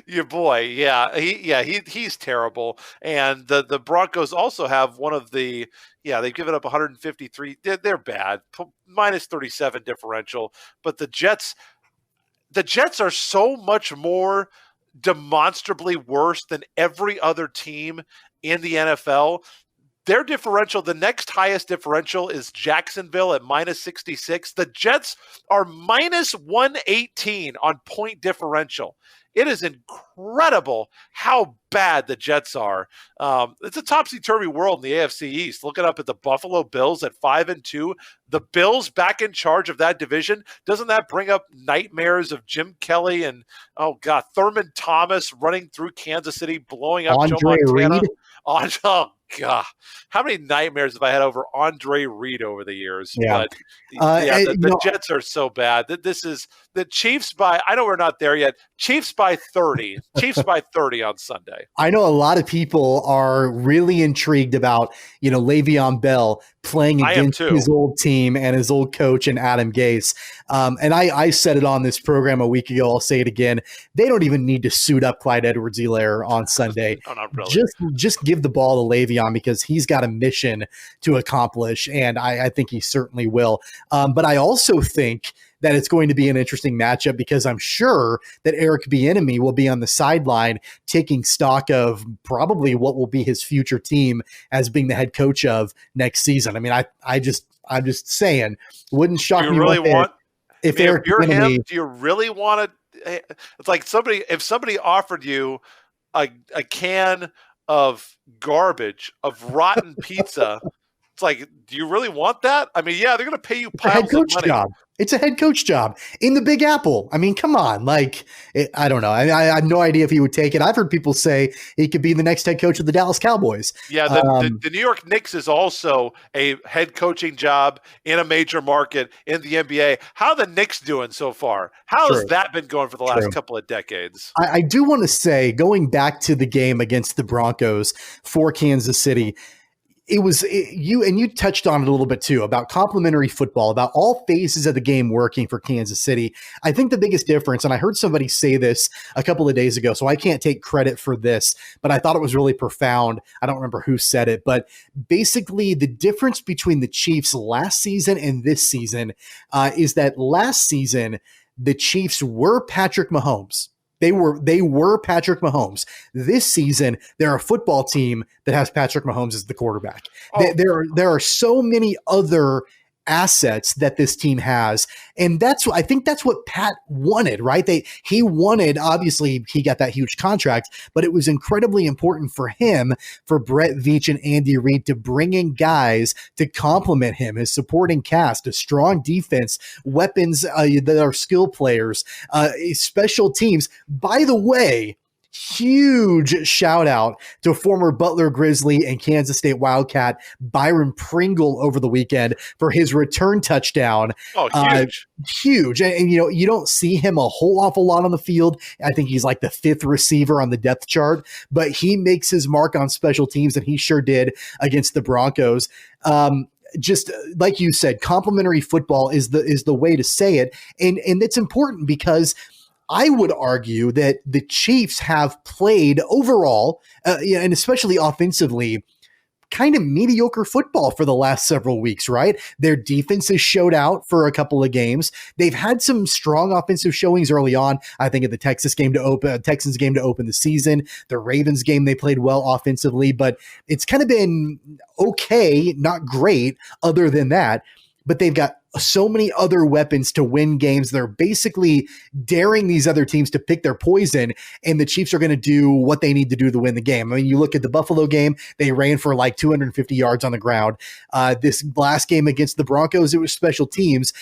Your boy, he's terrible. And the Broncos also have one of the. Yeah, they've given up 153. They're bad. Minus 37 differential. But the Jets are so much more demonstrably worse than every other team in the NFL. Their differential, the next highest differential is Jacksonville at minus 66. The Jets are minus 118 on point differential. It is incredible how bad the Jets are. It's a topsy-turvy world in the AFC East. Looking up at the Buffalo Bills at 5-2. The Bills back in charge of that division. Doesn't that bring up nightmares of Jim Kelly and, Thurman Thomas running through Kansas City, blowing up Joe Montana? Oh, God. How many nightmares have I had over Andre Reed over the years? Yeah. But the Jets are so bad. This is the Chiefs by, I know we're not there yet, Chiefs by 30. Chiefs by 30 on Sunday. I know a lot of people are really intrigued about, Le'Veon Bell playing against his old team and his old coach and Adam Gase. And I said it on this program a week ago. I'll say it again. They don't even need to suit up Clyde Edwards-Helaire on Sunday. No, not really. Just give the ball to Le'Veon on because he's got a mission to accomplish, and I think he certainly will. But I also think that it's going to be an interesting matchup because I'm sure that Eric Bieniemy will be on the sideline taking stock of probably what will be his future team as being the head coach of next season. I mean, I'm just saying, wouldn't shock me. If you're him, do you really want to? It's like if somebody offered you a can of garbage, of rotten pizza, it's like, do you really want that? I mean, yeah, they're going to pay you piles of money. Job. It's a head coach job in the Big Apple. I mean, come on. I don't know. I have no idea if he would take it. I've heard people say he could be the next head coach of the Dallas Cowboys. Yeah, the New York Knicks is also a head coaching job in a major market in the NBA. How are the Knicks doing so far? How has that been going for the last couple of decades? I do want to say, going back to the game against the Broncos for Kansas City, you touched on it a little bit too, about complementary football, about all phases of the game working for Kansas City. I think the biggest difference, and I heard somebody say this a couple of days ago, so I can't take credit for this, but I thought it was really profound. I don't remember who said it, but basically the difference between the Chiefs last season and this season is that last season the Chiefs were Patrick Mahomes. They were Patrick Mahomes. This season, they're a football team that has Patrick Mahomes as the quarterback. There are so many other assets that this team has, and I think that's what Pat wanted, right? He wanted, obviously he got that huge contract, but it was incredibly important for him, for Brett Veach and Andy Reid, to bring in guys to complement him, his supporting cast, a strong defense, weapons that are skill players, special teams. By the way, huge shout out to former Butler Grizzly and Kansas State Wildcat Byron Pringle over the weekend for his return touchdown. Oh, huge. And you don't see him a whole awful lot on the field. I think he's like the 5th receiver on the depth chart, but he makes his mark on special teams, and he sure did against the Broncos. Just like you said, complementary football is the way to say it. And it's important because I would argue that the Chiefs have played overall, and especially offensively, kind of mediocre football for the last several weeks, right? Their defense has showed out for a couple of games. They've had some strong offensive showings early on. I think at the Texans game to open the season, the Ravens game, they played well offensively, but it's kind of been okay, not great other than that. But they've got so many other weapons to win games. They're basically daring these other teams to pick their poison, and the Chiefs are going to do what they need to do to win the game. I mean, you look at the Buffalo game, they ran for like 250 yards on the ground. This last game against the Broncos, it was special teams.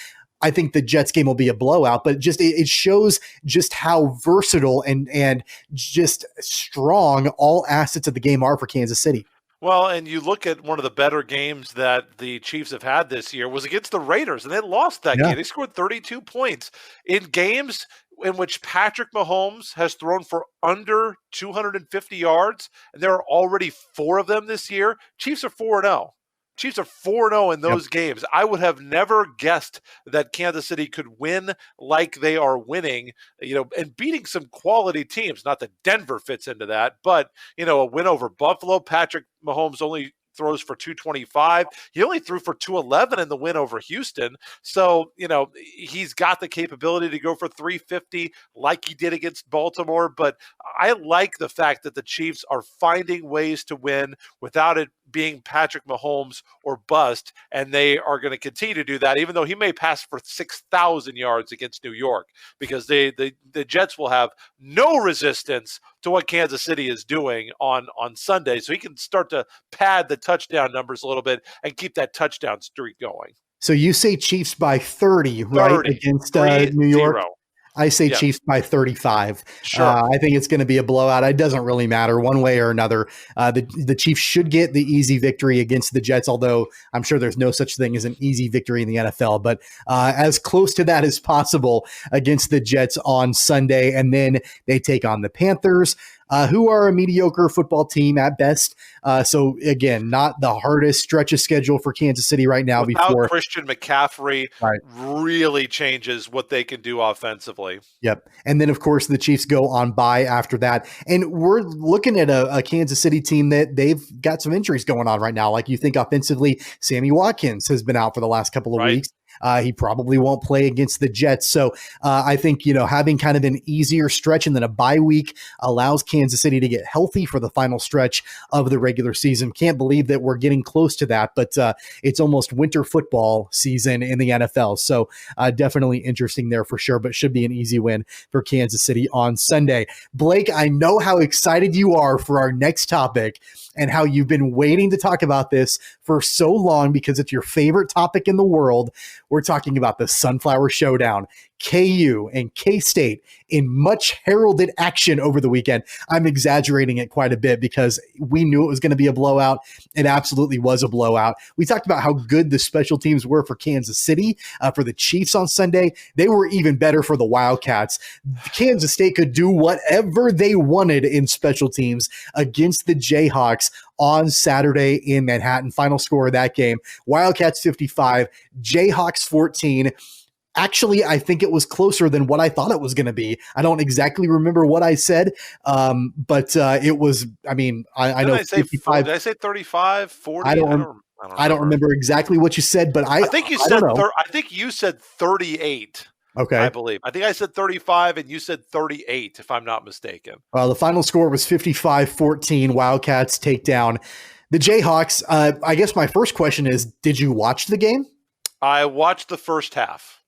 I think the Jets game will be a blowout, but it shows just how versatile and just strong all assets of the game are for Kansas City. Well, and you look at one of the better games that the Chiefs have had this year was against the Raiders, and they lost that game. They scored 32 points in games in which Patrick Mahomes has thrown for under 250 yards, and there are already 4 of them this year. Chiefs are 4-0. Chiefs are 4-0 in those games. I would have never guessed that Kansas City could win like they are winning, and beating some quality teams. Not that Denver fits into that, but, a win over Buffalo. Patrick Mahomes only throws for 225. He only threw for 211 in the win over Houston. So, he's got the capability to go for 350 like he did against Baltimore. But I like the fact that the Chiefs are finding ways to win without it being Patrick Mahomes or bust, and they are going to continue to do that, even though he may pass for 6,000 yards against New York, because the Jets will have no resistance to what Kansas City is doing on Sunday, so he can start to pad the touchdown numbers a little bit and keep that touchdown streak going. So you say Chiefs by 30, right, against New York? 0. I say Chiefs by 35. Sure. I think it's going to be a blowout. It doesn't really matter one way or another. The Chiefs should get the easy victory against the Jets, although I'm sure there's no such thing as an easy victory in the NFL. But as close to that as possible against the Jets on Sunday. And then they take on the Panthers. who are a mediocre football team at best. So again, not the hardest stretch of schedule for Kansas City right now. Without before Christian McCaffrey Right. really changes what they can do offensively. Yep. And then, of course, the Chiefs go on bye after that. And we're looking at a Kansas City team that they've got some injuries going on right now. Like you think offensively, Sammy Watkins has been out for the last couple of weeks. He probably won't play against the Jets. So I think, having kind of an easier stretch and then a bye week allows Kansas City to get healthy for the final stretch of the regular season. Can't believe that we're getting close to that, but it's almost winter football season in the NFL. So definitely interesting there for sure, but should be an easy win for Kansas City on Sunday. Blake, I know how excited you are for our next topic and how you've been waiting to talk about this for so long because it's your favorite topic in the world. We're talking about the Sunflower Showdown, KU and K-State in much heralded action over the weekend. I'm exaggerating it quite a bit because we knew it was going to be a blowout. It absolutely was a blowout. We talked about how good the special teams were for Kansas City, for the Chiefs on Sunday. They were even better for the Wildcats. Kansas State could do whatever they wanted in special teams against the Jayhawks on Saturday in Manhattan. Final score of that game, Wildcats 55, Jayhawks 14. Actually, I think it was closer than what I thought it was going to be. I don't exactly remember what I said, but it was, I know 55. Did I say 35, 40? I don't remember exactly what you said, but I think you said 38. Okay. I believe. I think I said 35 and you said 38, if I'm not mistaken. The final score was 55-14. Wildcats take down the Jayhawks. I guess my first question is, did you watch the game? I watched the first half.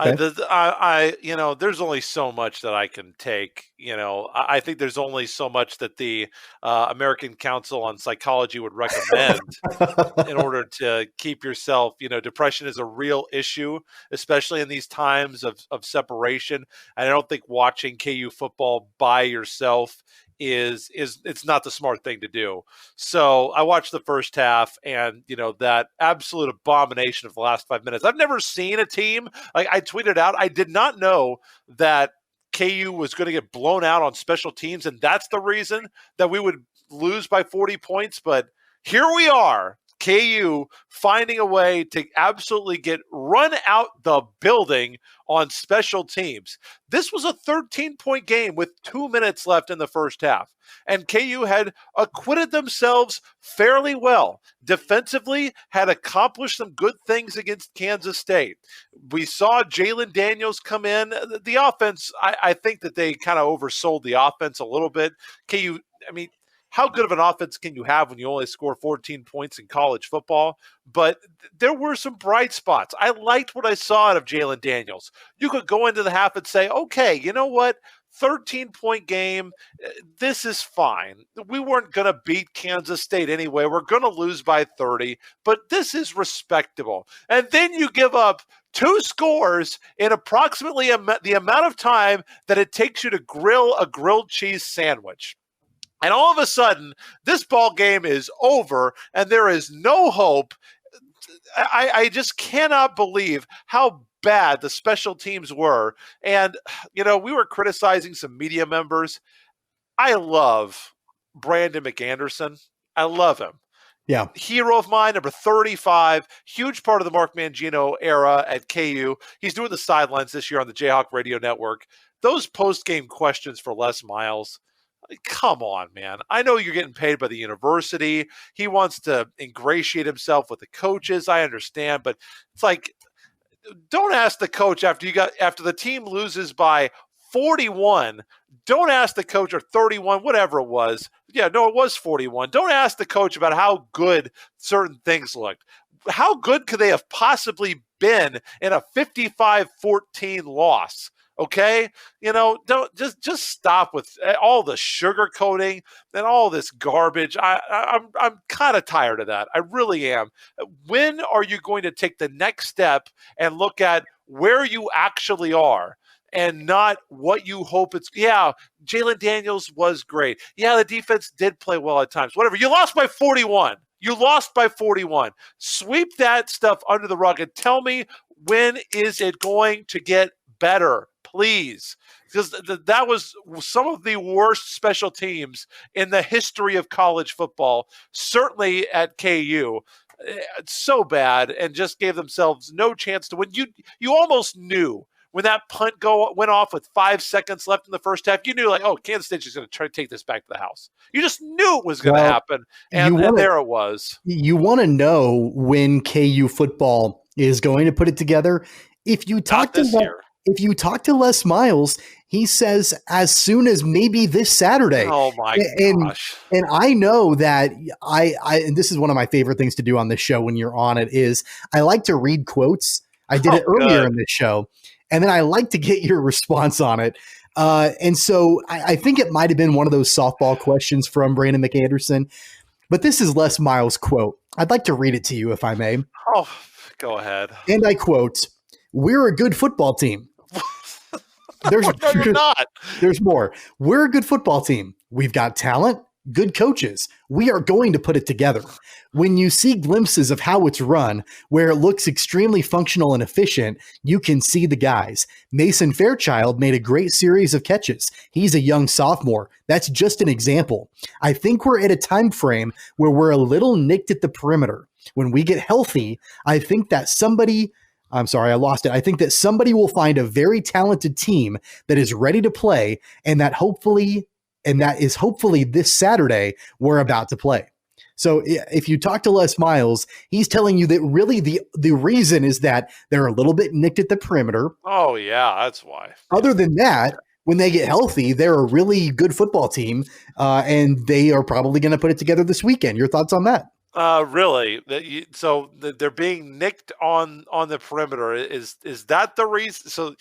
Okay. There's only so much that I can take. I think there's only so much that the American Council on Psychology would recommend in order to keep yourself. Depression is a real issue, especially in these times of separation. And I don't think watching KU football by yourself is it's not the smart thing to do. So I watched the first half and, that absolute abomination of the last 5 minutes. I've never seen a team, like I tweeted out, I did not know that KU was going to get blown out on special teams. And that's the reason that we would lose by 40 points. But here we are. KU finding a way to absolutely get run out the building on special teams. This was a 13-point game with 2 minutes left in the first half, and KU had acquitted themselves fairly well. Defensively, had accomplished some good things against Kansas State. We saw Jalen Daniels come in. The offense, I think that they kind of oversold the offense a little bit. KU, how good of an offense can you have when you only score 14 points in college football? But there were some bright spots. I liked what I saw out of Jalen Daniels. You could go into the half and say, okay, you know what? 13-point game, this is fine. We weren't going to beat Kansas State anyway. We're going to lose by 30, but this is respectable. And then you give up 2 scores in approximately the amount of time that it takes you to grill a grilled cheese sandwich. And all of a sudden, this ball game is over, and there is no hope. I just cannot believe how bad the special teams were. And, we were criticizing some media members. I love Brandon McAnderson. I love him. Yeah. Hero of mine, number 35, huge part of the Mark Mangino era at KU. He's doing the sidelines this year on the Jayhawk Radio Network. Those post-game questions for Les Miles, come on, man. I know you're getting paid by the university. He wants to ingratiate himself with the coaches. I understand, but it's like, don't ask the coach after the team loses by 41. Don't ask the coach, or 31, whatever it was. Yeah, no, it was 41. Don't ask the coach about how good certain things looked. How good could they have possibly been in a 55-14 loss? Okay, don't just stop with all the sugarcoating and all this garbage. I'm kind of tired of that. I really am. When are you going to take the next step and look at where you actually are and not what you hope it's? Yeah, Jalen Daniels was great. Yeah, the defense did play well at times. Whatever. You lost by 41. Sweep that stuff under the rug and tell me, when is it going to get better? please. Because that was some of the worst special teams in the history of college football, certainly at KU. It's so bad, and just gave themselves no chance to win. You almost knew when that punt went off with 5 seconds left in the first half. You knew, like, oh, Kansas State's just going to try to take this back to the house. You just knew it was going to happen, and there it was. You want to know when KU football is going to put it together? If you talk to Les Miles, he says as soon as maybe this Saturday. Oh my gosh. And I know that and this is one of my favorite things to do on this show when you're on it, is I like to read quotes. I did it earlier in this show, and then I like to get your response on it. And so I think it might have been one of those softball questions from Brandon McAnderson, but this is Les Miles' quote. I'd like to read it to you if I may. Oh, go ahead. And I quote, "We're a good football team." No, you're not. There's more. We're a good football team. We've got talent, good coaches. We are going to put it together. When you see glimpses of how it's run, where it looks extremely functional and efficient, you can see the guys. Mason Fairchild made a great series of catches. He's a young sophomore. That's just an example. I think we're at a time frame where we're a little nicked at the perimeter. When we get healthy, I think that I think that somebody will find a very talented team that is ready to play, and that is hopefully this Saturday we're about to play. So if you talk to Les Miles, he's telling you that really the reason is that they're a little bit nicked at the perimeter. Oh yeah, that's why. Other than that, when they get healthy, they're a really good football team, and they are probably going to put it together this weekend. Your thoughts on that? Really? So they're being nicked on the perimeter. Is that the reason? So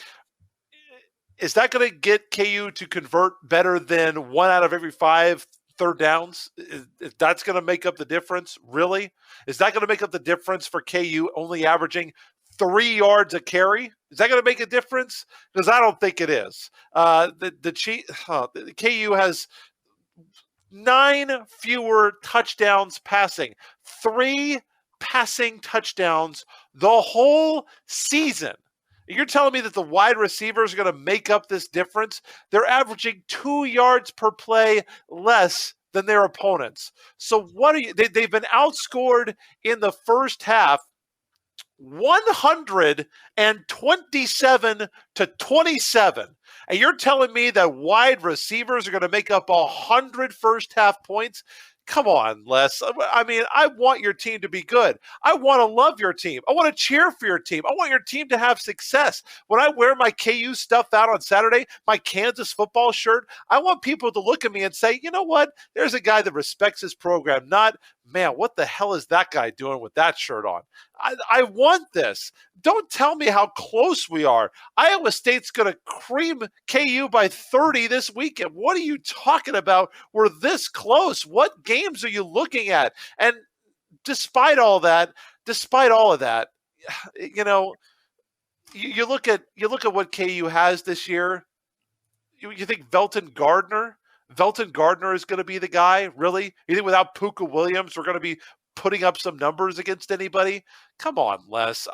is that going to get KU to convert better than 1 out of every 5 third downs? If that's going to make up the difference, really? Is that going to make up the difference for KU only averaging 3 yards a carry? Is that going to make a difference? Because I don't think it is. The KU has 9 fewer touchdowns passing, 3 passing touchdowns the whole season. You're telling me that the wide receivers are going to make up this difference? They're averaging 2 yards per play less than their opponents. So they've been outscored in the first half 127 to 27. And you're telling me that wide receivers are going to make up 100 first half points? Come on, Les. I mean, I want your team to be good. I want to love your team. I want to cheer for your team. I want your team to have success. When I wear my KU stuff out on Saturday, my Kansas football shirt, I want people to look at me and say, you know what? There's a guy that respects his program, not, man, what the hell is that guy doing with that shirt on? I want this. Don't tell me how close we are. Iowa State's going to cream KU by 30 this weekend. What are you talking about? We're this close. What games are you looking at? And despite all of that, you know, you look at what KU has this year. You think Velton Gardner is going to be the guy? Really? You think without Puka Williams, we're going to be putting up some numbers against anybody? Come on, Les.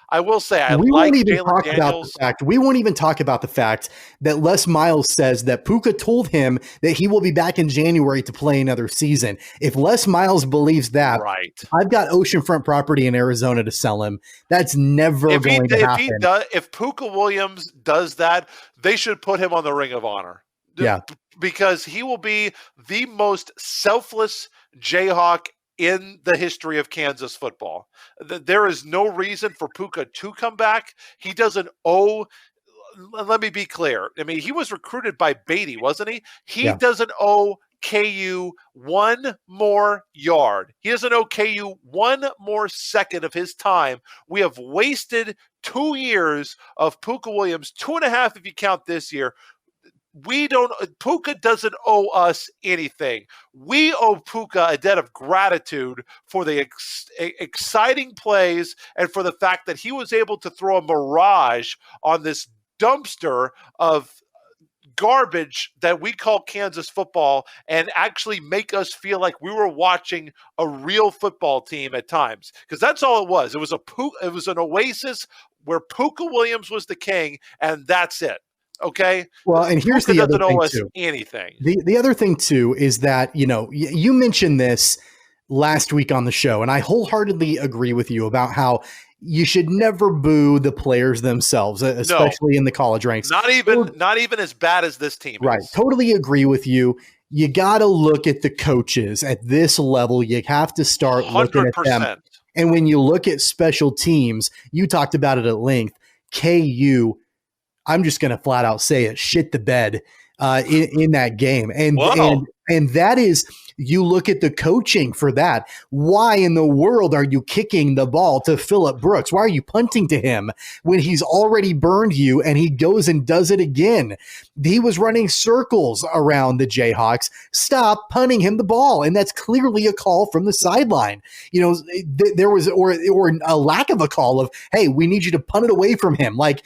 I will say we won't even talk about the fact that Les Miles says that Puka told him that he will be back in January to play another season. If Les Miles believes that, right, I've got oceanfront property in Arizona to sell him. That's never going to happen. If Puka Williams does that, they should put him on the Ring of Honor. Yeah. Because he will be the most selfless Jayhawk in the history of Kansas football. There is no reason for Puka to come back. He doesn't owe. Let me be clear. I mean, he was recruited by Beatty, wasn't he? He doesn't owe KU 1 more yard. He doesn't owe KU 1 more second of his time. We have wasted 2 years of Puka Williams, 2.5 if you count this year. Puka doesn't owe us anything. We owe Puka a debt of gratitude for the exciting plays and for the fact that he was able to throw a mirage on this dumpster of garbage that we call Kansas football and actually make us feel like we were watching a real football team at times. Because that's all it was. It was an oasis where Puka Williams was the king, and that's it. Okay. Well, and here's Luka the other doesn't thing owe us too. anything. The other thing too is that, you mentioned this last week on the show, and I wholeheartedly agree with you about how you should never boo the players themselves, especially in the college ranks. Not even as bad as this team Right. is. Totally agree with you. You got to look at the coaches at this level. You have to start looking at them. 100%. And when you look at special teams, you talked about it at length. KU, I'm just going to flat out say it, shit the bed in that game. And that is, you look at the coaching for that. Why in the world are you kicking the ball to Phillip Brooks? Why are you punting to him when he's already burned you and he goes and does it again? He was running circles around the Jayhawks. Stop punting him the ball. And that's clearly a call from the sideline. There was, or a lack of a call of, hey, we need you to punt it away from him. Like,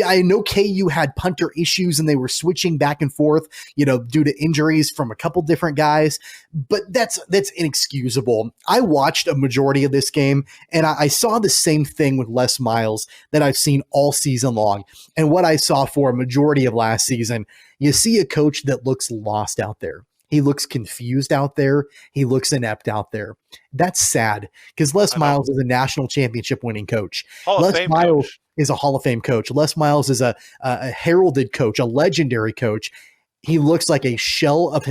I know KU had punter issues and they were switching back and forth, due to injuries from a couple different guys, but that's inexcusable. I watched a majority of this game and I saw the same thing with Les Miles that I've seen all season long. And what I saw for a majority of last season, you see a coach that looks lost out there. He looks confused out there. He looks inept out there. That's sad because Les Miles is a national championship winning coach. Les Miles is a Hall of Fame coach. Les Miles is a heralded coach, a legendary coach. He looks like a shell of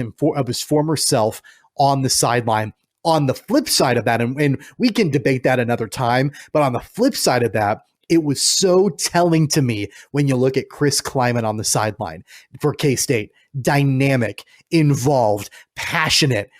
his former self on the sideline. On the flip side of that, and we can debate that another time, but on the flip side of that, it was so telling to me when you look at Chris Kleiman on the sideline for K-State. Dynamic, involved, passionate,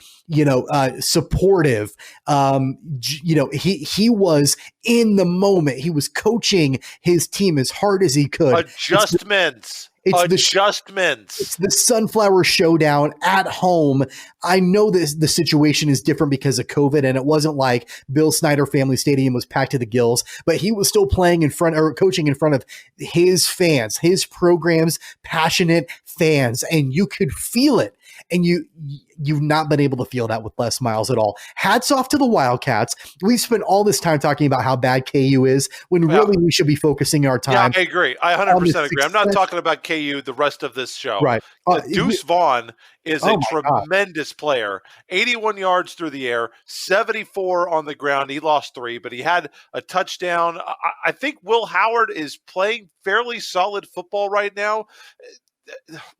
supportive. He was in the moment. He was coaching his team as hard as he could. Adjustments. It's the Sunflower Showdown at home. I know the situation is different because of COVID, and it wasn't like Bill Snyder Family Stadium was packed to the gills, but he was still playing coaching in front of his fans, his program's passionate fans, and you could feel it. And you've not been able to feel that with Les Miles at all. Hats off to the Wildcats. We've spent all this time talking about how bad KU is when really we should be focusing our time. Yeah, I agree. I 100% agree. I'm not talking about KU the rest of this show. Right. Deuce Vaughn is a tremendous player. 81 yards through the air, 74 on the ground. He lost 3, but he had a touchdown. I think Will Howard is playing fairly solid football right now.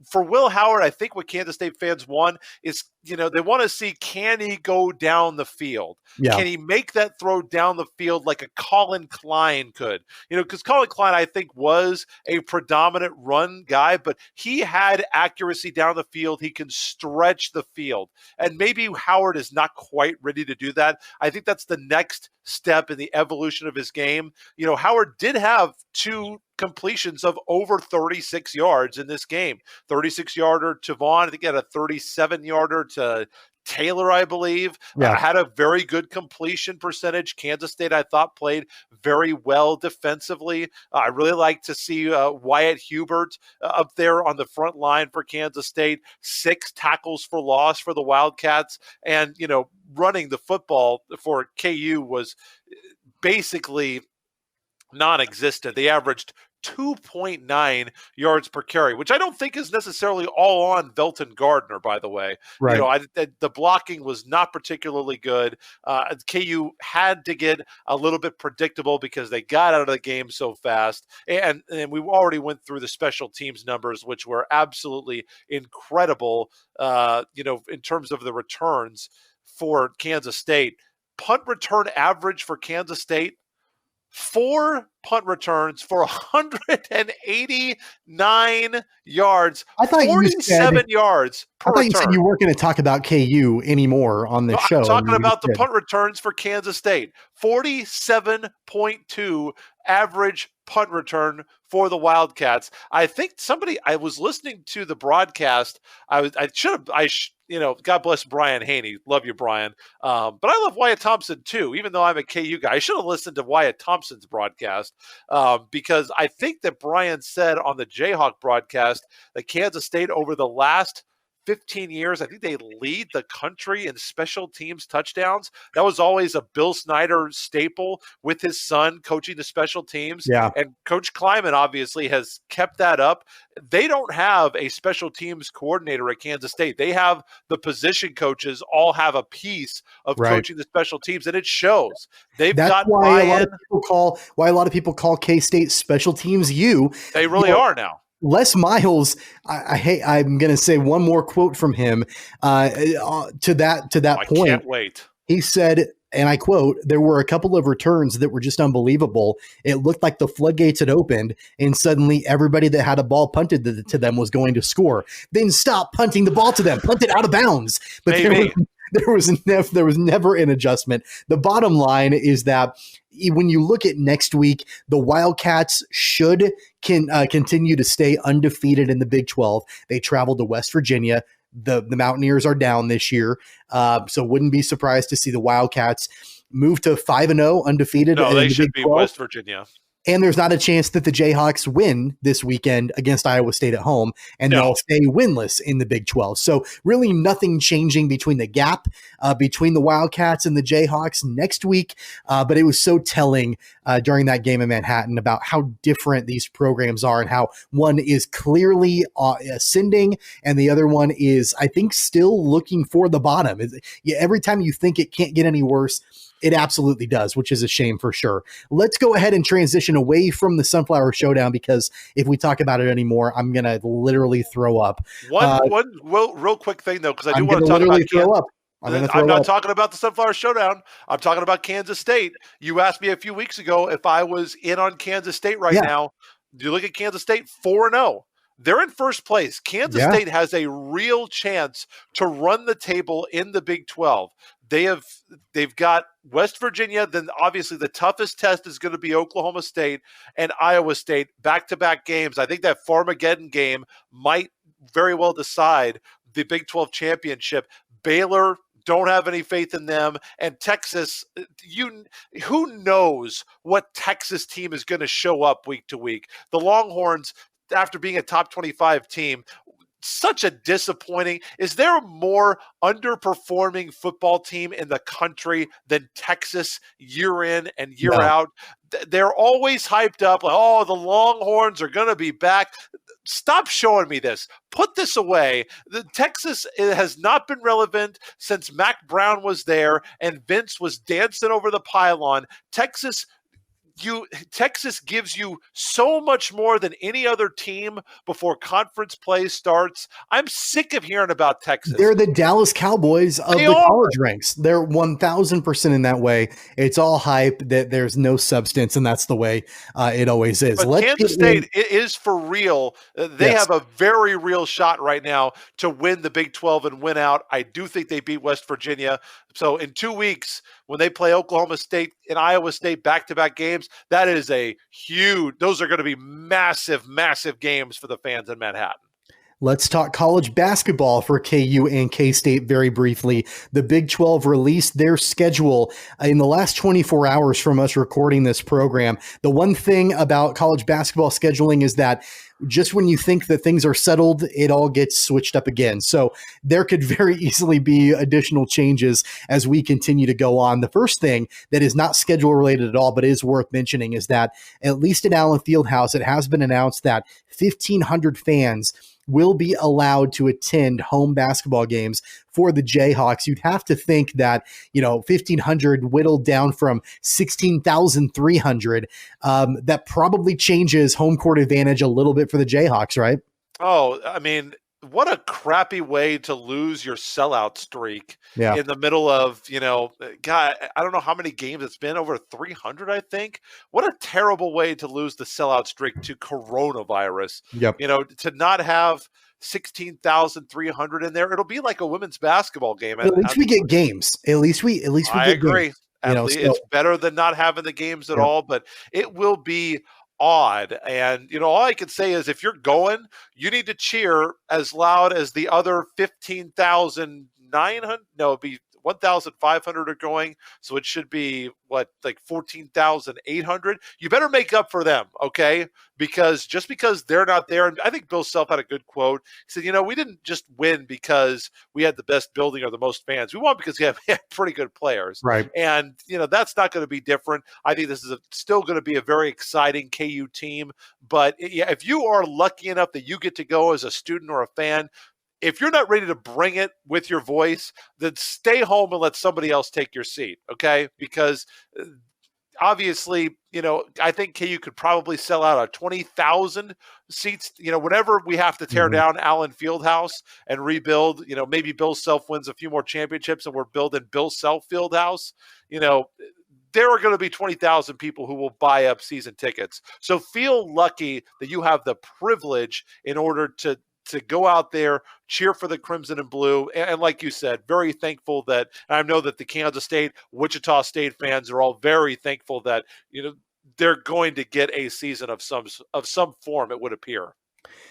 For Will Howard, I think what Kansas State fans want is, they want to see, can he go down the field? Yeah. Can he make that throw down the field like a Colin Klein could? Because Colin Klein, I think, was a predominant run guy, but he had accuracy down the field. He can stretch the field. And maybe Howard is not quite ready to do that. I think that's the next step in the evolution of his game. Howard did have 2 completions of over 36 yards in this game. 36-yarder to Vaughn. I think he had a 37-yarder to Taylor, I believe. Had a very good completion percentage. Kansas State, I thought, played very well defensively. I really like to see Wyatt Hubert up there on the front line for Kansas State. 6 tackles for loss for the Wildcats. And, running the football for KU was basically non-existent. They averaged 2.9 yards per carry, which I don't think is necessarily all on Velton Gardner, by the way. Right. The blocking was not particularly good. KU had to get a little bit predictable because they got out of the game so fast. And we already went through the special teams numbers, which were absolutely incredible, in terms of the returns for Kansas State. Punt return average for Kansas State, 4 punt returns for 189 yards. I thought 47 yards per return. You said you weren't going to talk about KU anymore on this show. I'm talking about the punt returns for Kansas State. 47.2 average punt return for the Wildcats. I think I was listening to the broadcast. God bless Brian Haney. Love you, Brian. But I love Wyatt Thompson too, even though I'm a KU guy. I should have listened to Wyatt Thompson's broadcast because I think that Brian said on the Jayhawk broadcast that Kansas State over the last 15 years, I think they lead the country in special teams touchdowns. That was always a Bill Snyder staple with his son coaching the special teams. Yeah. And Coach Kleiman obviously has kept that up. They don't have a special teams coordinator at Kansas State. They have the position coaches all have a piece of coaching the special teams, and it shows. That's why a lot of people call K-State special teams U. They really are now. Les Miles, I'm going to say one more quote from him to that point. I can't wait. He said, and I quote, "There were a couple of returns that were just unbelievable. It looked like the floodgates had opened, and suddenly everybody that had a ball punted to them was going to score. Then stop punting the ball to them, punt it out of bounds." But there was never an adjustment. The bottom line is that when you look at next week, the Wildcats can continue to stay undefeated in the Big 12. They travel to West Virginia. The Mountaineers are down this year, so wouldn't be surprised to see the Wildcats move to 5-0 undefeated. No, they should be West Virginia. And there's not a chance that the Jayhawks win this weekend against Iowa State at home, and they'll stay winless in the Big 12. So really nothing changing between the gap between the Wildcats and the Jayhawks next week. But it was so telling during that game in Manhattan about how different these programs are and how one is clearly ascending and the other one is, I think, still looking for the bottom. Every time you think it can't get any worse, it absolutely does, which is a shame for sure. Let's go ahead and transition away from the Sunflower Showdown, because if we talk about it anymore, I'm going to literally throw up. One real quick thing, though, because I do want to talk about throw up. I'm not talking about the Sunflower Showdown. I'm talking about Kansas State. You asked me a few weeks ago if I was in on Kansas State now. You look at Kansas State, 4-0. They're in first place. Kansas State has a real chance to run the table in the Big 12. They've got West Virginia, then obviously the toughest test is going to be Oklahoma State and Iowa State, back-to-back games. I think that Farmageddon game might very well decide the Big 12 championship. Baylor, don't have any faith in them. And Texas, who knows what Texas team is going to show up week to week. The Longhorns, after being a top 25 team, such a disappointing. Is there a more underperforming football team in the country than Texas year in and year out? They're always hyped up like, oh, the Longhorns are going to be back. Stop showing me this. Put this away. The Texas has not been relevant since Mac Brown was there and Vince was dancing over the pylon. Texas gives you so much more than any other team before conference play starts. I'm sick of hearing about Texas. They're the Dallas Cowboys of the college ranks. They're 1,000% in that way. It's all hype. That there's no substance, and that's the way it always is. But Kansas State is for real. They have a very real shot right now to win the Big 12 and win out. I do think they beat West Virginia. So in 2 weeks, when they play Oklahoma State and Iowa State back-to-back games, that is those are going to be massive, massive games for the fans in Manhattan. Let's talk college basketball for KU and K-State very briefly. The Big 12 released their schedule in the last 24 hours from us recording this program. The one thing about college basketball scheduling is that just when you think that things are settled, it all gets switched up again. So there could very easily be additional changes as we continue to go on. The first thing that is not schedule related at all, but is worth mentioning, is that at least at Allen Fieldhouse, it has been announced that 1,500 fans will be allowed to attend home basketball games for the Jayhawks. You'd have to think that, 1,500 whittled down from 16,300, that probably changes home court advantage a little bit for the Jayhawks, right? Oh, I mean, what a crappy way to lose your sellout streak in the middle of, God, I don't know how many games it's been, over 300, I think. What a terrible way to lose the sellout streak to coronavirus. To not have 16,300 in there. It'll be like a women's basketball game. At least we get games. At least we I get agree. games. It's better than not having the games at all, but it will be odd. And, all I can say is if you're going, you need to cheer as loud as the other 15,900. No, it'd be 1,500 are going, so it should be like 14,800. You better make up for them, okay? Because just because they're not there, and I think Bill Self had a good quote. He said, we didn't just win because we had the best building or the most fans. We won because we have pretty good players. Right. And, that's not going to be different. I think this is still going to be a very exciting KU team. But if you are lucky enough that you get to go as a student or a fan, if you're not ready to bring it with your voice, then stay home and let somebody else take your seat, okay? Because obviously, I think KU could probably sell out a 20,000 seats. Whenever we have to tear down Allen Fieldhouse and rebuild, maybe Bill Self wins a few more championships and we're building Bill Self Fieldhouse, there are going to be 20,000 people who will buy up season tickets. So feel lucky that you have the privilege in order to go out there, cheer for the Crimson and Blue. And like you said, very thankful that I know that the Kansas State, Wichita State fans are all very thankful that, they're going to get a season of some form, it would appear.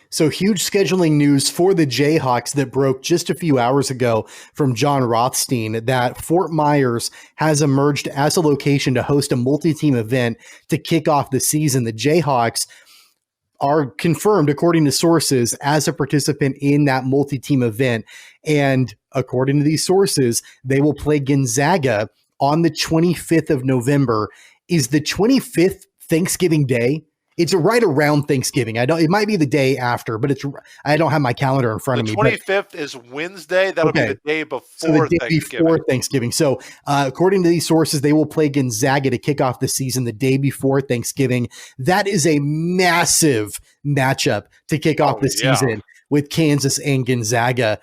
So huge scheduling news for the Jayhawks that broke just a few hours ago from John Rothstein that Fort Myers has emerged as a location to host a multi-team event to kick off the season. The Jayhawks are confirmed, according to sources, as a participant in that multi-team event. And according to these sources, they will play Gonzaga on the 25th of November. Is the 25th Thanksgiving Day? It's right around Thanksgiving. It might be the day after, but I don't have my calendar in front of me. The 25th is Wednesday. That'll be the day before Thanksgiving. So according to these sources, they will play Gonzaga to kick off the season the day before Thanksgiving. That is a massive matchup to kick off the season with Kansas and Gonzaga.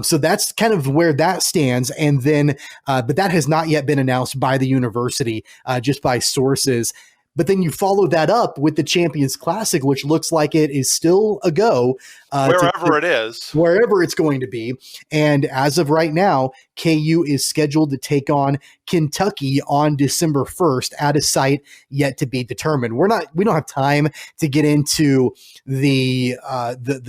So that's kind of where that stands. And then, but that has not yet been announced by the university, just by sources. But then you follow that up with the Champions Classic, which looks like it is still a go. Wherever it's going to be. And as of right now, KU is scheduled to take on Kentucky on December 1st at a site yet to be determined. We don't have time to get into the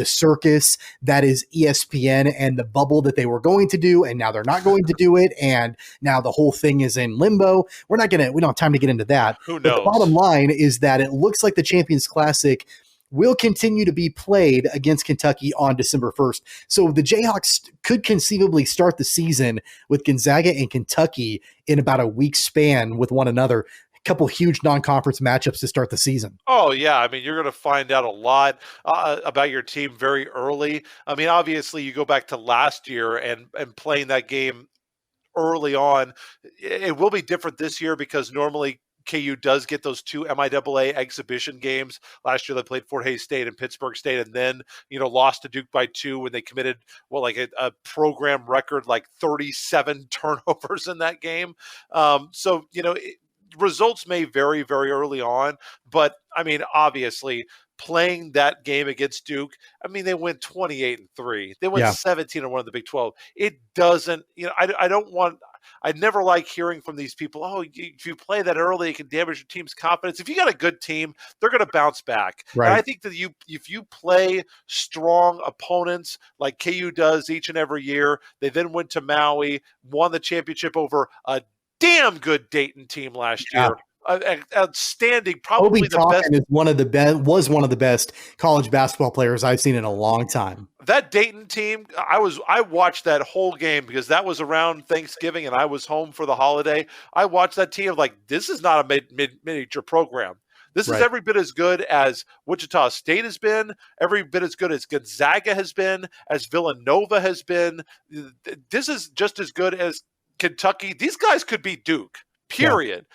circus that is ESPN and the bubble that they were going to do, and now they're not going to do it, and now the whole thing is in limbo. We don't have time to get into that. Who knows? But the bottom line is that it looks like the Champions Classic will continue to be played against Kentucky on December 1st. So the Jayhawks could conceivably start the season with Gonzaga and Kentucky in about a week span with one another. A couple huge non-conference matchups to start the season. Oh, yeah. I mean, you're going to find out a lot about your team very early. I mean, obviously, you go back to last year and playing that game early on. It will be different this year because normally KU does get those two MIAA exhibition games. Last year they played Fort Hays State and Pittsburgh State, and then lost to Duke by 2 when they committed a program record 37 turnovers in that game. Results may vary very early on, but I mean obviously playing that game against Duke, I mean they went 28-3. They went 17-1 in the Big 12. It doesn't, I never like hearing from these people, if you play that early, it can damage your team's confidence. If you got a good team, they're going to bounce back. Right. And I think that if you play strong opponents like KU does each and every year, they then went to Maui, won the championship over a damn good Dayton team last year. Outstanding, probably Obi the Toppin best. Was one of the best college basketball players I've seen in a long time. That Dayton team, I watched that whole game because that was around Thanksgiving and I was home for the holiday. I watched that team this is not a miniature program. This is every bit as good as Wichita State has been, every bit as good as Gonzaga has been, as Villanova has been. This is just as good as Kentucky. These guys could beat Duke. Period.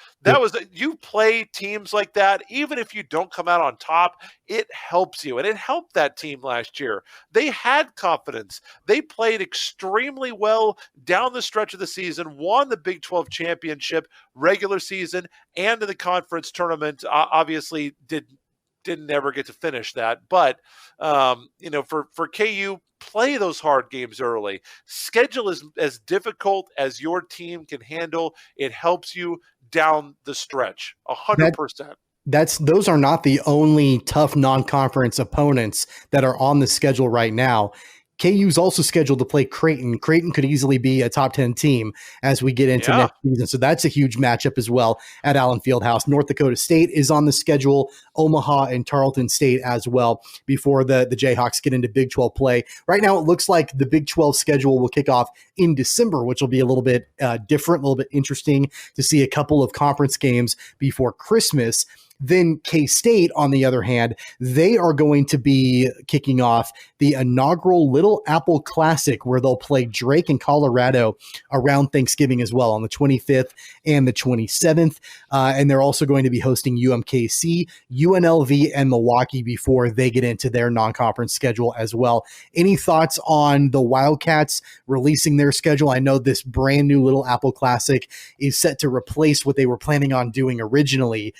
You play teams like that, even if you don't come out on top, it helps you. And it helped that team last year. They had confidence. They played extremely well down the stretch of the season, won the Big 12 championship, regular season, and in the conference tournament. Obviously, didn't ever get to finish that. But, for KU, play those hard games early. Schedule is as difficult as your team can handle. It helps you down the stretch, 100%. Those are not the only tough non-conference opponents that are on the schedule right now. KU's also scheduled to play Creighton. Creighton could easily be a top 10 team as we get into next season. So that's a huge matchup as well at Allen Fieldhouse. North Dakota State is on the schedule, Omaha and Tarleton State as well before the Jayhawks get into Big 12 play. Right now, it looks like the Big 12 schedule will kick off in December, which will be a little bit different, a little bit interesting to see a couple of conference games before Christmas. Then K-State, on the other hand, they are going to be kicking off the inaugural Little Apple Classic, where they'll play Drake in Colorado around Thanksgiving as well on the 25th and the 27th. And they're also going to be hosting UMKC, UNLV, and Milwaukee before they get into their non-conference schedule as well. Any thoughts on the Wildcats releasing their schedule? I know this brand new Little Apple Classic is set to replace what they were planning on doing originally.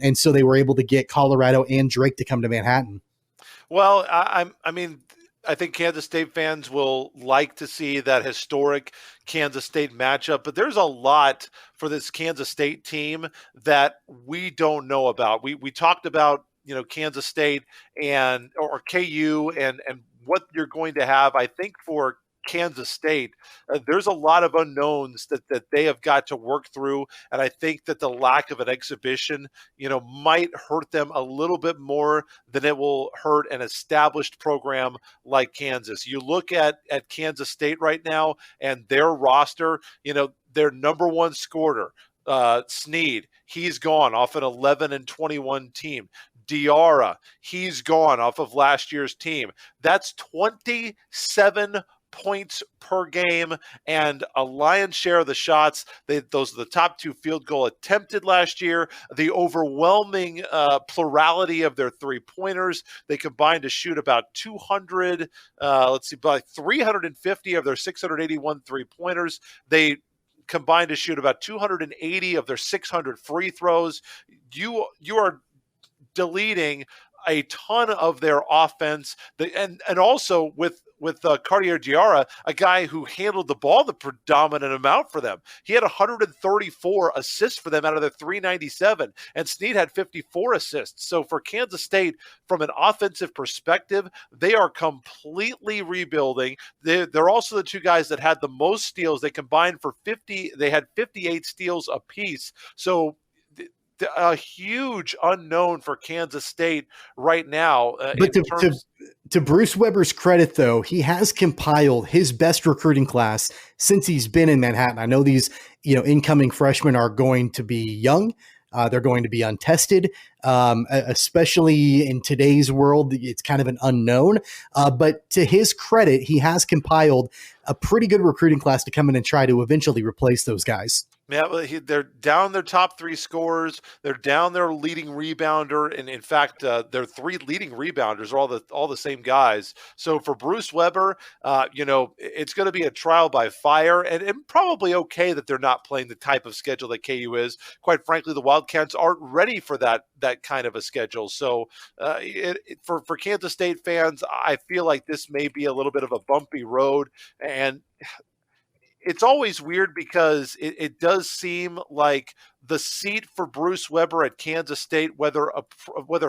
And so they were able to get Colorado and Drake to come to Manhattan. Well, I mean, I think Kansas State fans will like to see that historic Kansas State matchup, but there's a lot for this Kansas State team that we don't know about. We talked about, Kansas State or KU and what you're going to have. I think for Kansas State, there's a lot of unknowns that they have got to work through, and I think that the lack of an exhibition, might hurt them a little bit more than it will hurt an established program like Kansas. You look at Kansas State right now and their roster, their number one scorer, Snead, he's gone off an 11-21 team. Diarra, he's gone off of last year's team. That's 27 points per game and a lion's share of the shots. Those are the top two field goal attempted last year. The overwhelming plurality of their three-pointers. They combined to shoot about 200, about 350 of their 681 three-pointers. They combined to shoot about 280 of their 600 free throws. You are deleting a ton of their offense, and also with Cartier Diarra, a guy who handled the ball the predominant amount for them. He had 134 assists for them out of their 397, and Snead had 54 assists. So for Kansas State, from an offensive perspective, they are completely rebuilding. They're also the two guys that had the most steals. They combined for 50. They had 58 steals apiece. So a huge unknown for Kansas State right now. But to Bruce Weber's credit, though, he has compiled his best recruiting class since he's been in Manhattan. I know these, incoming freshmen are going to be young. They're going to be untested, especially in today's world. It's kind of an unknown. But to his credit, he has compiled a pretty good recruiting class to come in and try to eventually replace those guys. Yeah, they're down their top three scorers. They're down their leading rebounder, and in fact, their three leading rebounders are all the same guys. So for Bruce Weber, it's going to be a trial by fire, and probably okay that they're not playing the type of schedule that KU is. Quite frankly, the Wildcats aren't ready for that kind of a schedule. So for Kansas State fans, I feel like this may be a little bit of a bumpy road, and it's always weird because it does seem like the seat for Bruce Weber at Kansas State, whether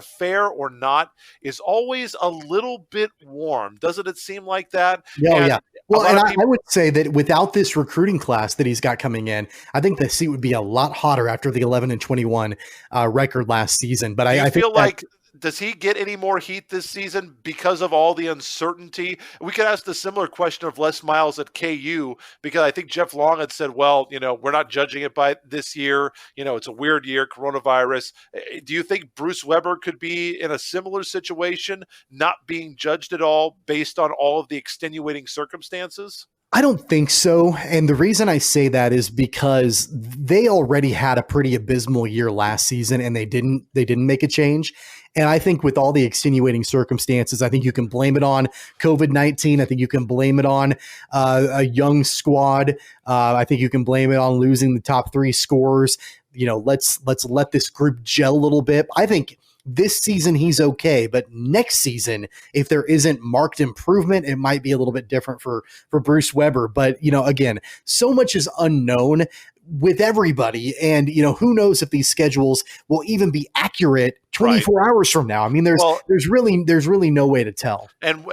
fair or not, is always a little bit warm. Doesn't it seem like that? Yeah. Well, and I would say that without this recruiting class that he's got coming in, I think the seat would be a lot hotter after the 11-21 record last season. But I feel like. Does he get any more heat this season because of all the uncertainty? We could ask the similar question of Les Miles at KU, because I think Jeff Long had said, well, we're not judging it by this year. It's a weird year, coronavirus. Do you think Bruce Weber could be in a similar situation, not being judged at all based on all of the extenuating circumstances? I don't think so. And the reason I say that is because they already had a pretty abysmal year last season and they didn't make a change. And I think with all the extenuating circumstances, I think you can blame it on COVID-19. I think you can blame it on a young squad. I think you can blame it on losing the top three scorers. Let's let this group gel a little bit. I think this season he's okay, but next season, if there isn't marked improvement, it might be a little bit different for Bruce Weber. But, again, so much is unknown with everybody. And, who knows if these schedules will even be accurate 24 hours from now. I mean, there's really no way to tell. And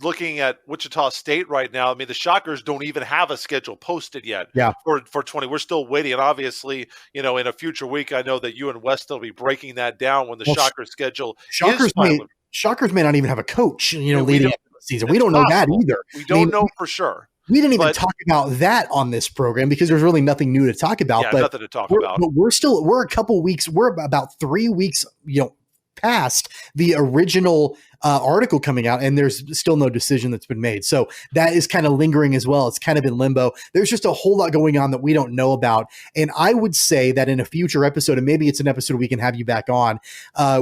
looking at Wichita State right now, I mean, the Shockers don't even have a schedule posted yet for 20. We're still waiting. And obviously, in a future week, I know that you and West will be breaking that down when the Shockers schedule is finally. Shockers may not even have a coach, leading up to the season. We don't know that either. We don't know for sure. We didn't even talk about that on this program because there's really nothing new to talk about. Yeah, nothing to talk about. But we're a couple weeks, we're about 3 weeks, past the original article coming out, and there's still no decision that's been made. So that is kind of lingering as well. It's kind of in limbo. There's just a whole lot going on that we don't know about. And I would say that in a future episode, and maybe it's an episode we can have you back on,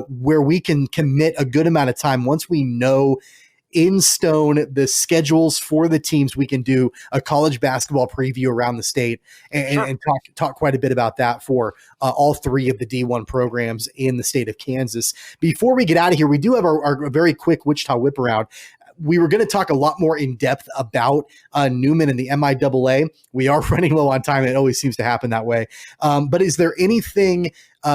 where we can commit a good amount of time once we know in stone the schedules for the teams, we can do a college basketball preview around the state and talk quite a bit about that for all three of the D1 programs in the state of Kansas. Before we get out of here, we do have our very quick Wichita Whiparound. We were going to talk a lot more in depth about Newman and the MIAA. We are running low on time. It always seems to happen that way. But is there anything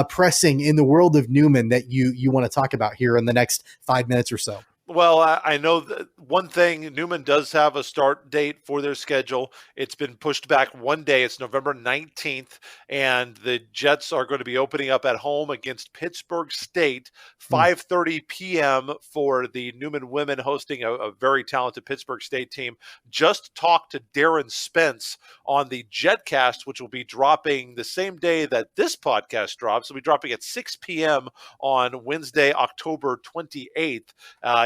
pressing in the world of Newman that you want to talk about here in the next 5 minutes or so? Well, I know that one thing, Newman does have a start date for their schedule. It's been pushed back one day. It's November 19th, and the Jets are going to be opening up at home against Pittsburgh State, 5:30 p.m. for the Newman women hosting a very talented Pittsburgh State team. Just talked to Darren Spence on the Jetcast, which will be dropping the same day that this podcast drops. It'll be dropping at 6 p.m. on Wednesday, October 28th.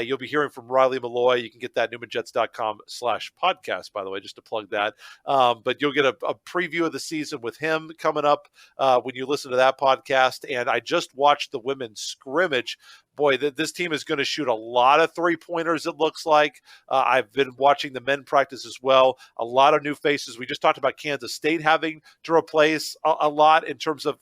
You'll be hearing from Riley Malloy. You can get that at newmanjets.com/podcast, by the way, just to plug that. But you'll get a preview of the season with him coming up when you listen to that podcast. And I just watched the women's scrimmage. Boy, this team is going to shoot a lot of three-pointers, it looks like. I've been watching the men practice as well. A lot of new faces. We just talked about Kansas State having to replace a lot in terms of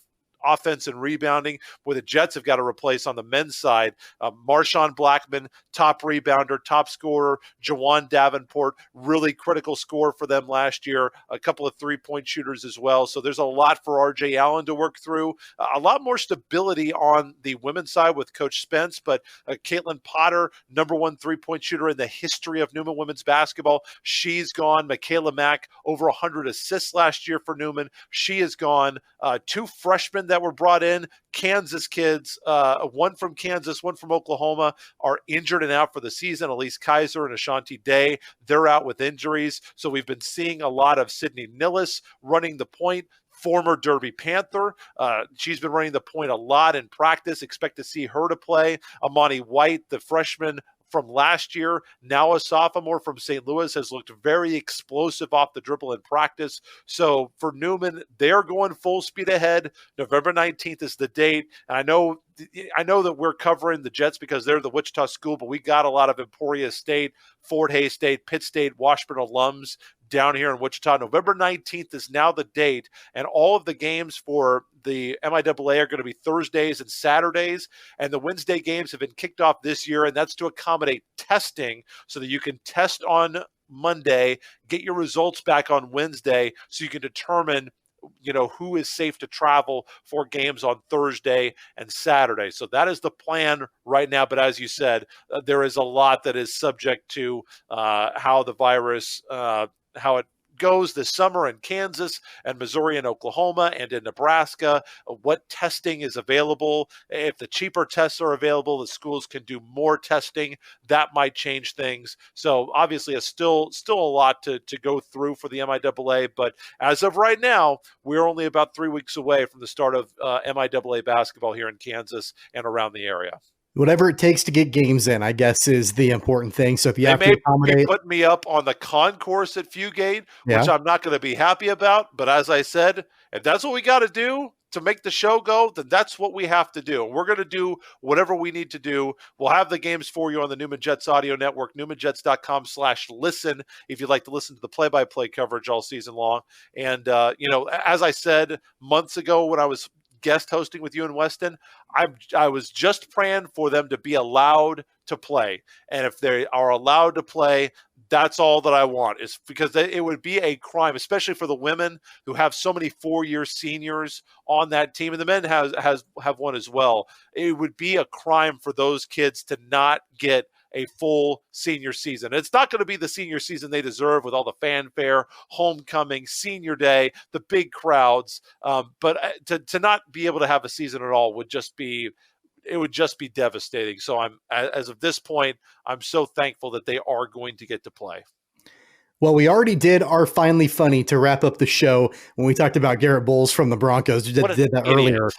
offense and rebounding, where the Jets have got to replace on the men's side. Marshawn Blackman, top rebounder, top scorer. Jawan Davenport, really critical scorer for them last year. A couple of three-point shooters as well. So there's a lot for RJ Allen to work through. A lot more stability on the women's side with Coach Spence, but Caitlin Potter, number one three-point shooter in the history of Newman women's basketball. She's gone. Michaela Mack, over 100 assists last year for Newman. She is gone. Two freshmen that were brought in, Kansas kids, one from Kansas, one from Oklahoma, are injured and out for the season. Elise Kaiser and Ashanti Day, they're out with injuries. So we've been seeing a lot of Sydney Nillis running the point, former Derby Panther. She's been running the point a lot in practice. Expect to see her to play. Amani White, the freshman from last year, now a sophomore from St. Louis, has looked very explosive off the dribble in practice. So for Newman, they're going full speed ahead. November 19th is the date. And I know that we're covering the Jets because they're the Wichita school, but we got a lot of Emporia State, Fort Hays State, Pitt State, Washburn alums down here in Wichita. November 19th is now the date, and all of the games for the MIAA are going to be Thursdays and Saturdays, and the Wednesday games have been kicked off this year, and that's to accommodate testing so that you can test on Monday, get your results back on Wednesday so you can determine who is safe to travel for games on Thursday and Saturday. So that is the plan right now. But as you said, there is a lot that is subject to how the virus, how it goes this summer in Kansas and Missouri and Oklahoma and in Nebraska, what testing is available. If the cheaper tests are available, the schools can do more testing. That might change things. So obviously it's still a lot to go through for the MIAA, but as of right now, we're only about 3 weeks away from the start of MIAA basketball here in Kansas and around the area. Whatever it takes to get games in, I guess, is the important thing. So if you have to accommodate, they put me up on the concourse at Fugate, which I'm not going to be happy about. But as I said, if that's what we got to do to make the show go, then that's what we have to do. We're going to do whatever we need to do. We'll have the games for you on the Newman Jets audio network, newmanjets.com/listen, if you'd like to listen to the play-by-play coverage all season long. And, as I said months ago when I was guest hosting with you in Weston, I was just praying for them to be allowed to play. And if they are allowed to play, that's all that I want, is because it would be a crime, especially for the women who have so many four-year seniors on that team, and the men have one as well. It would be a crime for those kids to not get a full senior season. It's not going to be the senior season they deserve with all the fanfare, homecoming, senior day, the big crowds. But to not be able to have a season at all would just be devastating. So as of this point, I'm so thankful that they are going to get to play. Well, we already did our Finally Funny to wrap up the show when we talked about Garret Bolles from the Broncos. We did that earlier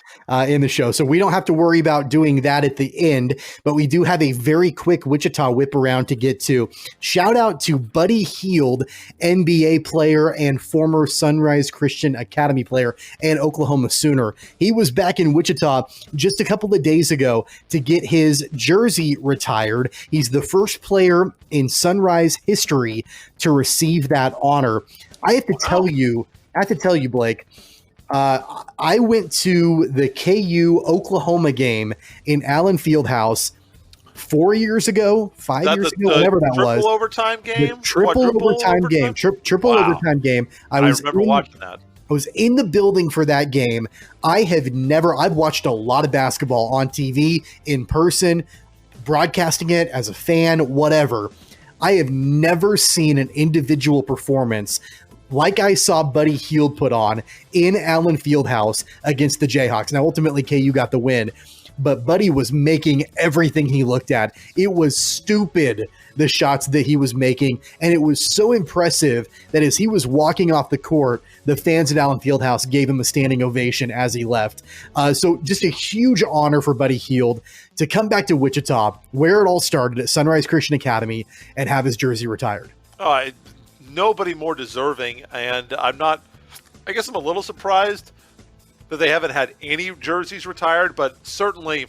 in the show. So we don't have to worry about doing that at the end, but we do have a very quick Wichita whip around to get to. Shout out to Buddy Hield, NBA player and former Sunrise Christian Academy player and Oklahoma Sooner. He was back in Wichita just a couple of days ago to get his jersey retired. He's the first player in Sunrise history to receive that honor. I have to tell you, Blake, I went to the KU Oklahoma game in Allen Fieldhouse 4 years ago, 5 years ago, whatever that was. Overtime game? Triple overtime game. Triple overtime game. I remember watching that. I was in the building for that game. I've watched a lot of basketball on TV, in person, broadcasting it as a fan, whatever. I have never seen an individual performance like I saw Buddy Hield put on in Allen Fieldhouse against the Jayhawks. Now, ultimately, KU got the win, but Buddy was making everything he looked at. It was stupid, the shots that he was making, and it was so impressive that as he was walking off the court, the fans at Allen Fieldhouse gave him a standing ovation as he left. So just a huge honor for Buddy Hield to come back to Wichita, where it all started at Sunrise Christian Academy, and have his jersey retired. Nobody more deserving, and I guess I'm a little surprised that they haven't had any jerseys retired, but certainly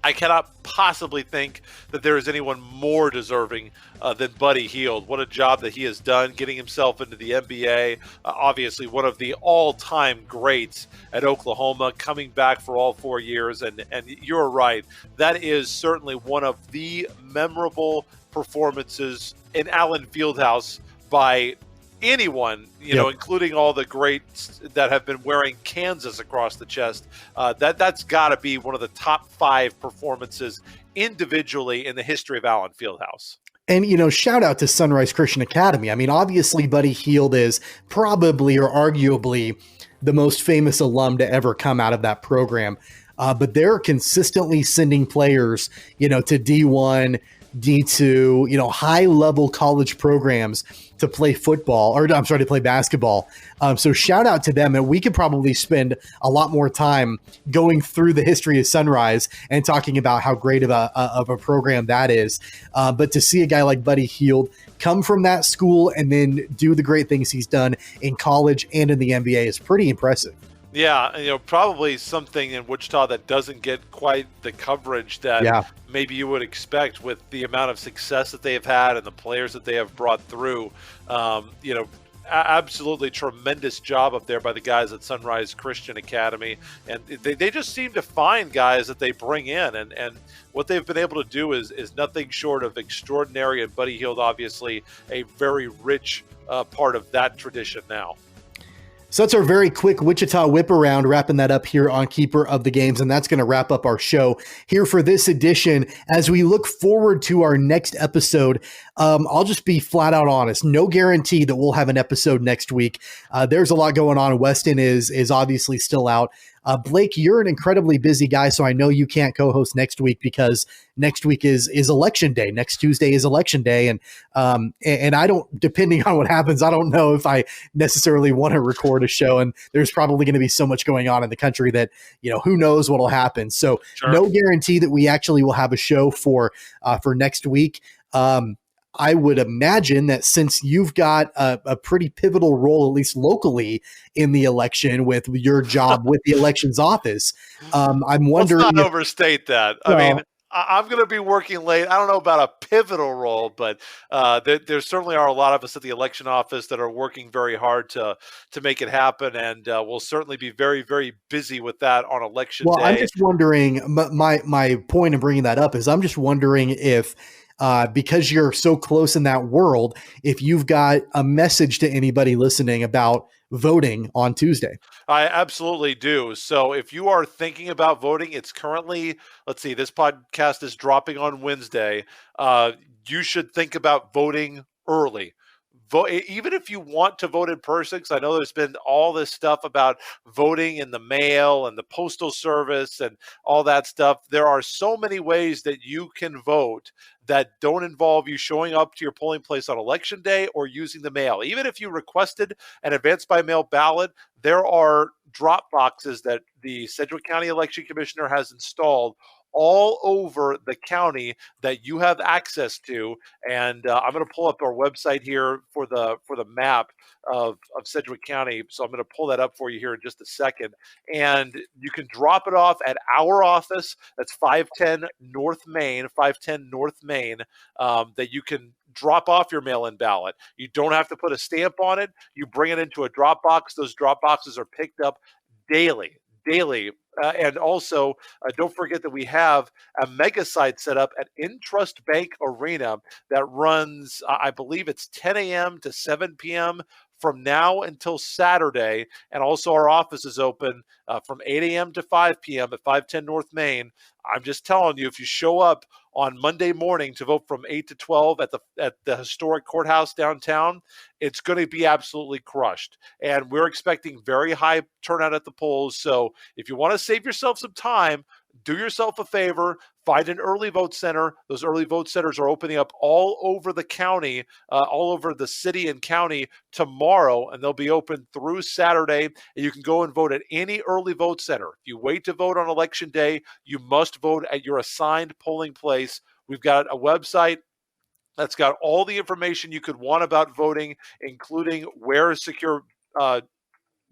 I cannot possibly think that there is anyone more deserving than Buddy Hield. What a job that he has done getting himself into the NBA. Obviously, one of the all-time greats at Oklahoma, coming back for all 4 years. And you're right, that is certainly one of the memorable performances in Allen Fieldhouse by anyone, including all the greats that have been wearing Kansas across the chest. That's got to be one of the top 5 performances individually in the history of Allen Fieldhouse. And, shout out to Sunrise Christian Academy. I mean, obviously, Buddy Hield is probably or arguably the most famous alum to ever come out of that program. But they're consistently sending players, to D1, D2, high-level college programs to play to play basketball. So shout out to them. And we could probably spend a lot more time going through the history of Sunrise and talking about how great of a program that is. But to see a guy like Buddy Hield come from that school and then do the great things he's done in college and in the NBA is pretty impressive. Yeah, probably something in Wichita that doesn't get quite the coverage that maybe you would expect with the amount of success that they have had and the players that they have brought through. Absolutely tremendous job up there by the guys at Sunrise Christian Academy. And they just seem to find guys that they bring in. And what they've been able to do is nothing short of extraordinary. And Buddy Hield, obviously, a very rich part of that tradition now. So that's our very quick Wichita whip around, wrapping that up here on Keeper of the Games. And that's going to wrap up our show here for this edition. As we look forward to our next episode, I'll just be flat out honest. No guarantee that we'll have an episode next week. There's a lot going on. Weston is obviously still out. Blake, you're an incredibly busy guy, so I know you can't co-host next week because next week is election day. Next Tuesday is election day, and I don't, depending on what happens, I don't know if I necessarily want to record a show. And there's probably going to be so much going on in the country that who knows what'll happen. So no guarantee that we actually will have a show for next week. I would imagine that since you've got a pretty pivotal role, at least locally, in the election with your job with the elections office, I'm wondering. Let's not overstate that. I mean, I'm going to be working late. I don't know about a pivotal role, but there certainly are a lot of us at the election office that are working very hard to make it happen, and we'll certainly be very, very busy with that on election day. I'm just wondering. My point in bringing that up is I'm just wondering if because you're so close in that world, if you've got a message to anybody listening about voting on Tuesday. I absolutely do. So if you are thinking about voting, it's currently, let's see, this podcast is dropping on Wednesday. You should think about voting early. Vote, even if you want to vote in person, because I know there's been all this stuff about voting in the mail and the postal service and all that stuff. There are so many ways that you can vote that don't involve you showing up to your polling place on election day or using the mail. Even if you requested an advance by mail ballot, there are drop boxes that the Sedgwick County Election Commissioner has installed all over the county that you have access to. And I'm going to pull up our website here for the map of Sedgwick County. So I'm going to pull that up for you here in just a second. And you can drop it off at our office. That's 510 North Main, that you can drop off your mail-in ballot. You don't have to put a stamp on it. You bring it into a drop box. Those drop boxes are picked up daily. And also, don't forget that we have a mega site set up at Intrust Bank Arena that runs, I believe it's 10 a.m. to 7 p.m. from now until Saturday. And also our office is open from 8 a.m. to 5 p.m. at 510 North Main. I'm just telling you, if you show up on Monday morning to vote from 8 to 12 at the historic courthouse downtown, it's going to be absolutely crushed. And we're expecting very high turnout at the polls. So if you want to save yourself some time, do yourself a favor, find an early vote center. Those early vote centers are opening up all over the county, all over the city and county tomorrow, and they'll be open through Saturday. And you can go and vote at any early vote center. If you wait to vote on election day, you must vote at your assigned polling place. We've got a website that's got all the information you could want about voting, including where secure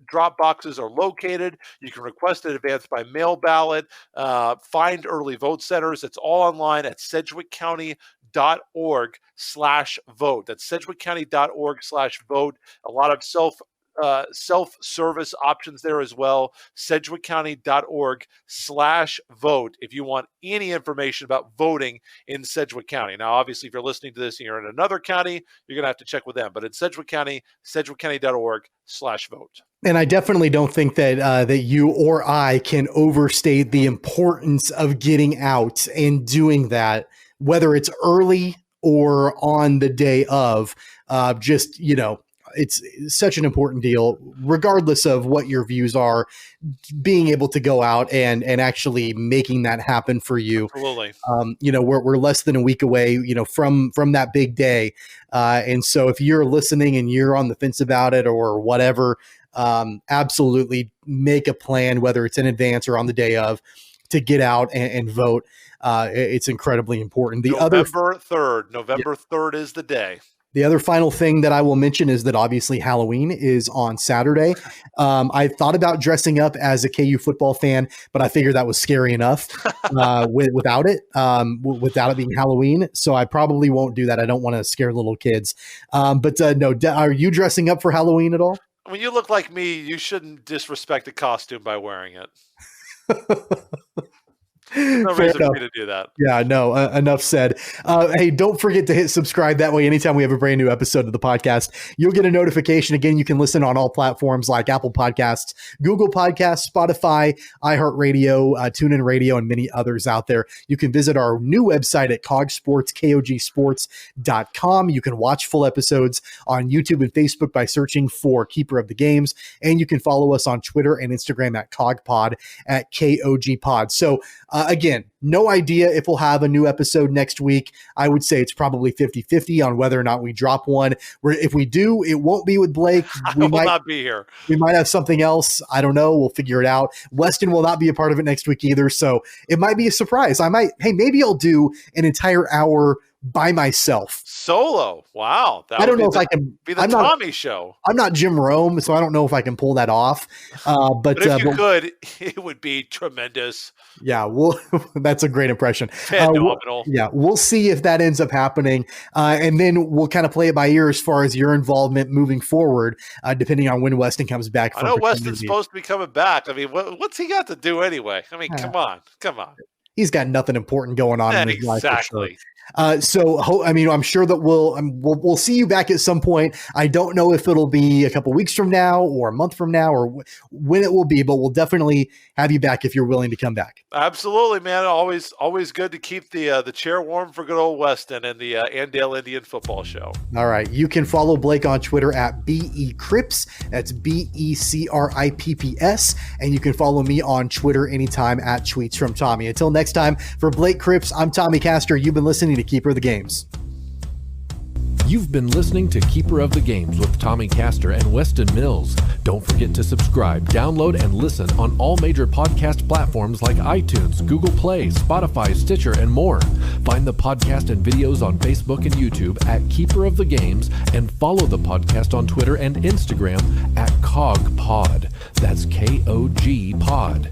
drop boxes are located. You can request an advance by mail ballot, find early vote centers. It's all online at sedgwickcounty.org/vote. That's sedgwickcounty.org/vote. A lot of self-service options there as well. sedgwickcounty.org/vote if you want any information about voting in Sedgwick County. Now, obviously, if you're listening to this and you're in another county, you're going to have to check with them. But in Sedgwick County, sedgwickcounty.org/vote. And I definitely don't think that that you or I can overstate the importance of getting out and doing that, whether it's early or on the day of. It's such an important deal, regardless of what your views are, being able to go out and actually making that happen for you. Absolutely. We're less than a week away, from that big day. And so if you're listening and you're on the fence about it or whatever, absolutely make a plan, whether it's in advance or on the day of, to get out and vote. It's incredibly important. November 3rd is the day. The other final thing that I will mention is that obviously Halloween is on Saturday. I thought about dressing up as a KU football fan, but I figured that was scary enough without it being Halloween. So I probably won't do that. I don't want to scare little kids. No, are you dressing up for Halloween at all? When you look like me, you shouldn't disrespect the costume by wearing it. No reason for me to do that. Yeah, no, enough said. Hey, don't forget to hit subscribe. That way, anytime we have a brand new episode of the podcast, you'll get a notification. Again, you can listen on all platforms like Apple Podcasts, Google Podcasts, Spotify, iHeartRadio, TuneIn Radio, and many others out there. You can visit our new website at kogsports.com. You can watch full episodes on YouTube and Facebook by searching for Keeper of the Games. And you can follow us on Twitter and Instagram at KogPod, at KOGPod. So, again, no idea if we'll have a new episode next week. I would say it's probably 50-50 on whether or not we drop one. If we do, it won't be with Blake. We will not be here. We might have something else. I don't know. We'll figure it out. Weston will not be a part of it next week either. So it might be a surprise. Maybe I'll do an entire hour by myself. Solo. Wow. I don't know if I can be the Tommy show. I'm not Jim Rome, so I don't know if I can pull that off. But if you could, it would be tremendous. Yeah, that's a great impression. Phenomenal. We'll see if that ends up happening. And then we'll kind of play it by ear as far as your involvement moving forward, depending on when Weston comes back. I know Weston's supposed to be coming back. I mean, what's he got to do anyway? I mean, come on. He's got nothing important going on in his life. Exactly. I'm sure that we'll see you back at some point. I don't know if it'll be a couple weeks from now or a month from now or when it will be, but we'll definitely have you back if you're willing to come back. Absolutely, man. Always good to keep the chair warm for good old Weston and the Andale Indian football show. All right. You can follow Blake on Twitter at BECripps. That's BECRIPPS. And you can follow me on Twitter anytime at Tweets from Tommy. Until next time, for Blake Cripps, I'm Tommy Castor. You've been listening to Keeper of the Games. You've been listening to Keeper of the Games with Tommy Castor and Weston Mills. Don't forget to subscribe, download, and listen on all major podcast platforms like iTunes, Google Play, Spotify, Stitcher, and more. Find the podcast and videos on Facebook and YouTube at Keeper of the Games, and follow the podcast on Twitter and Instagram at COGPod. That's KOG Pod.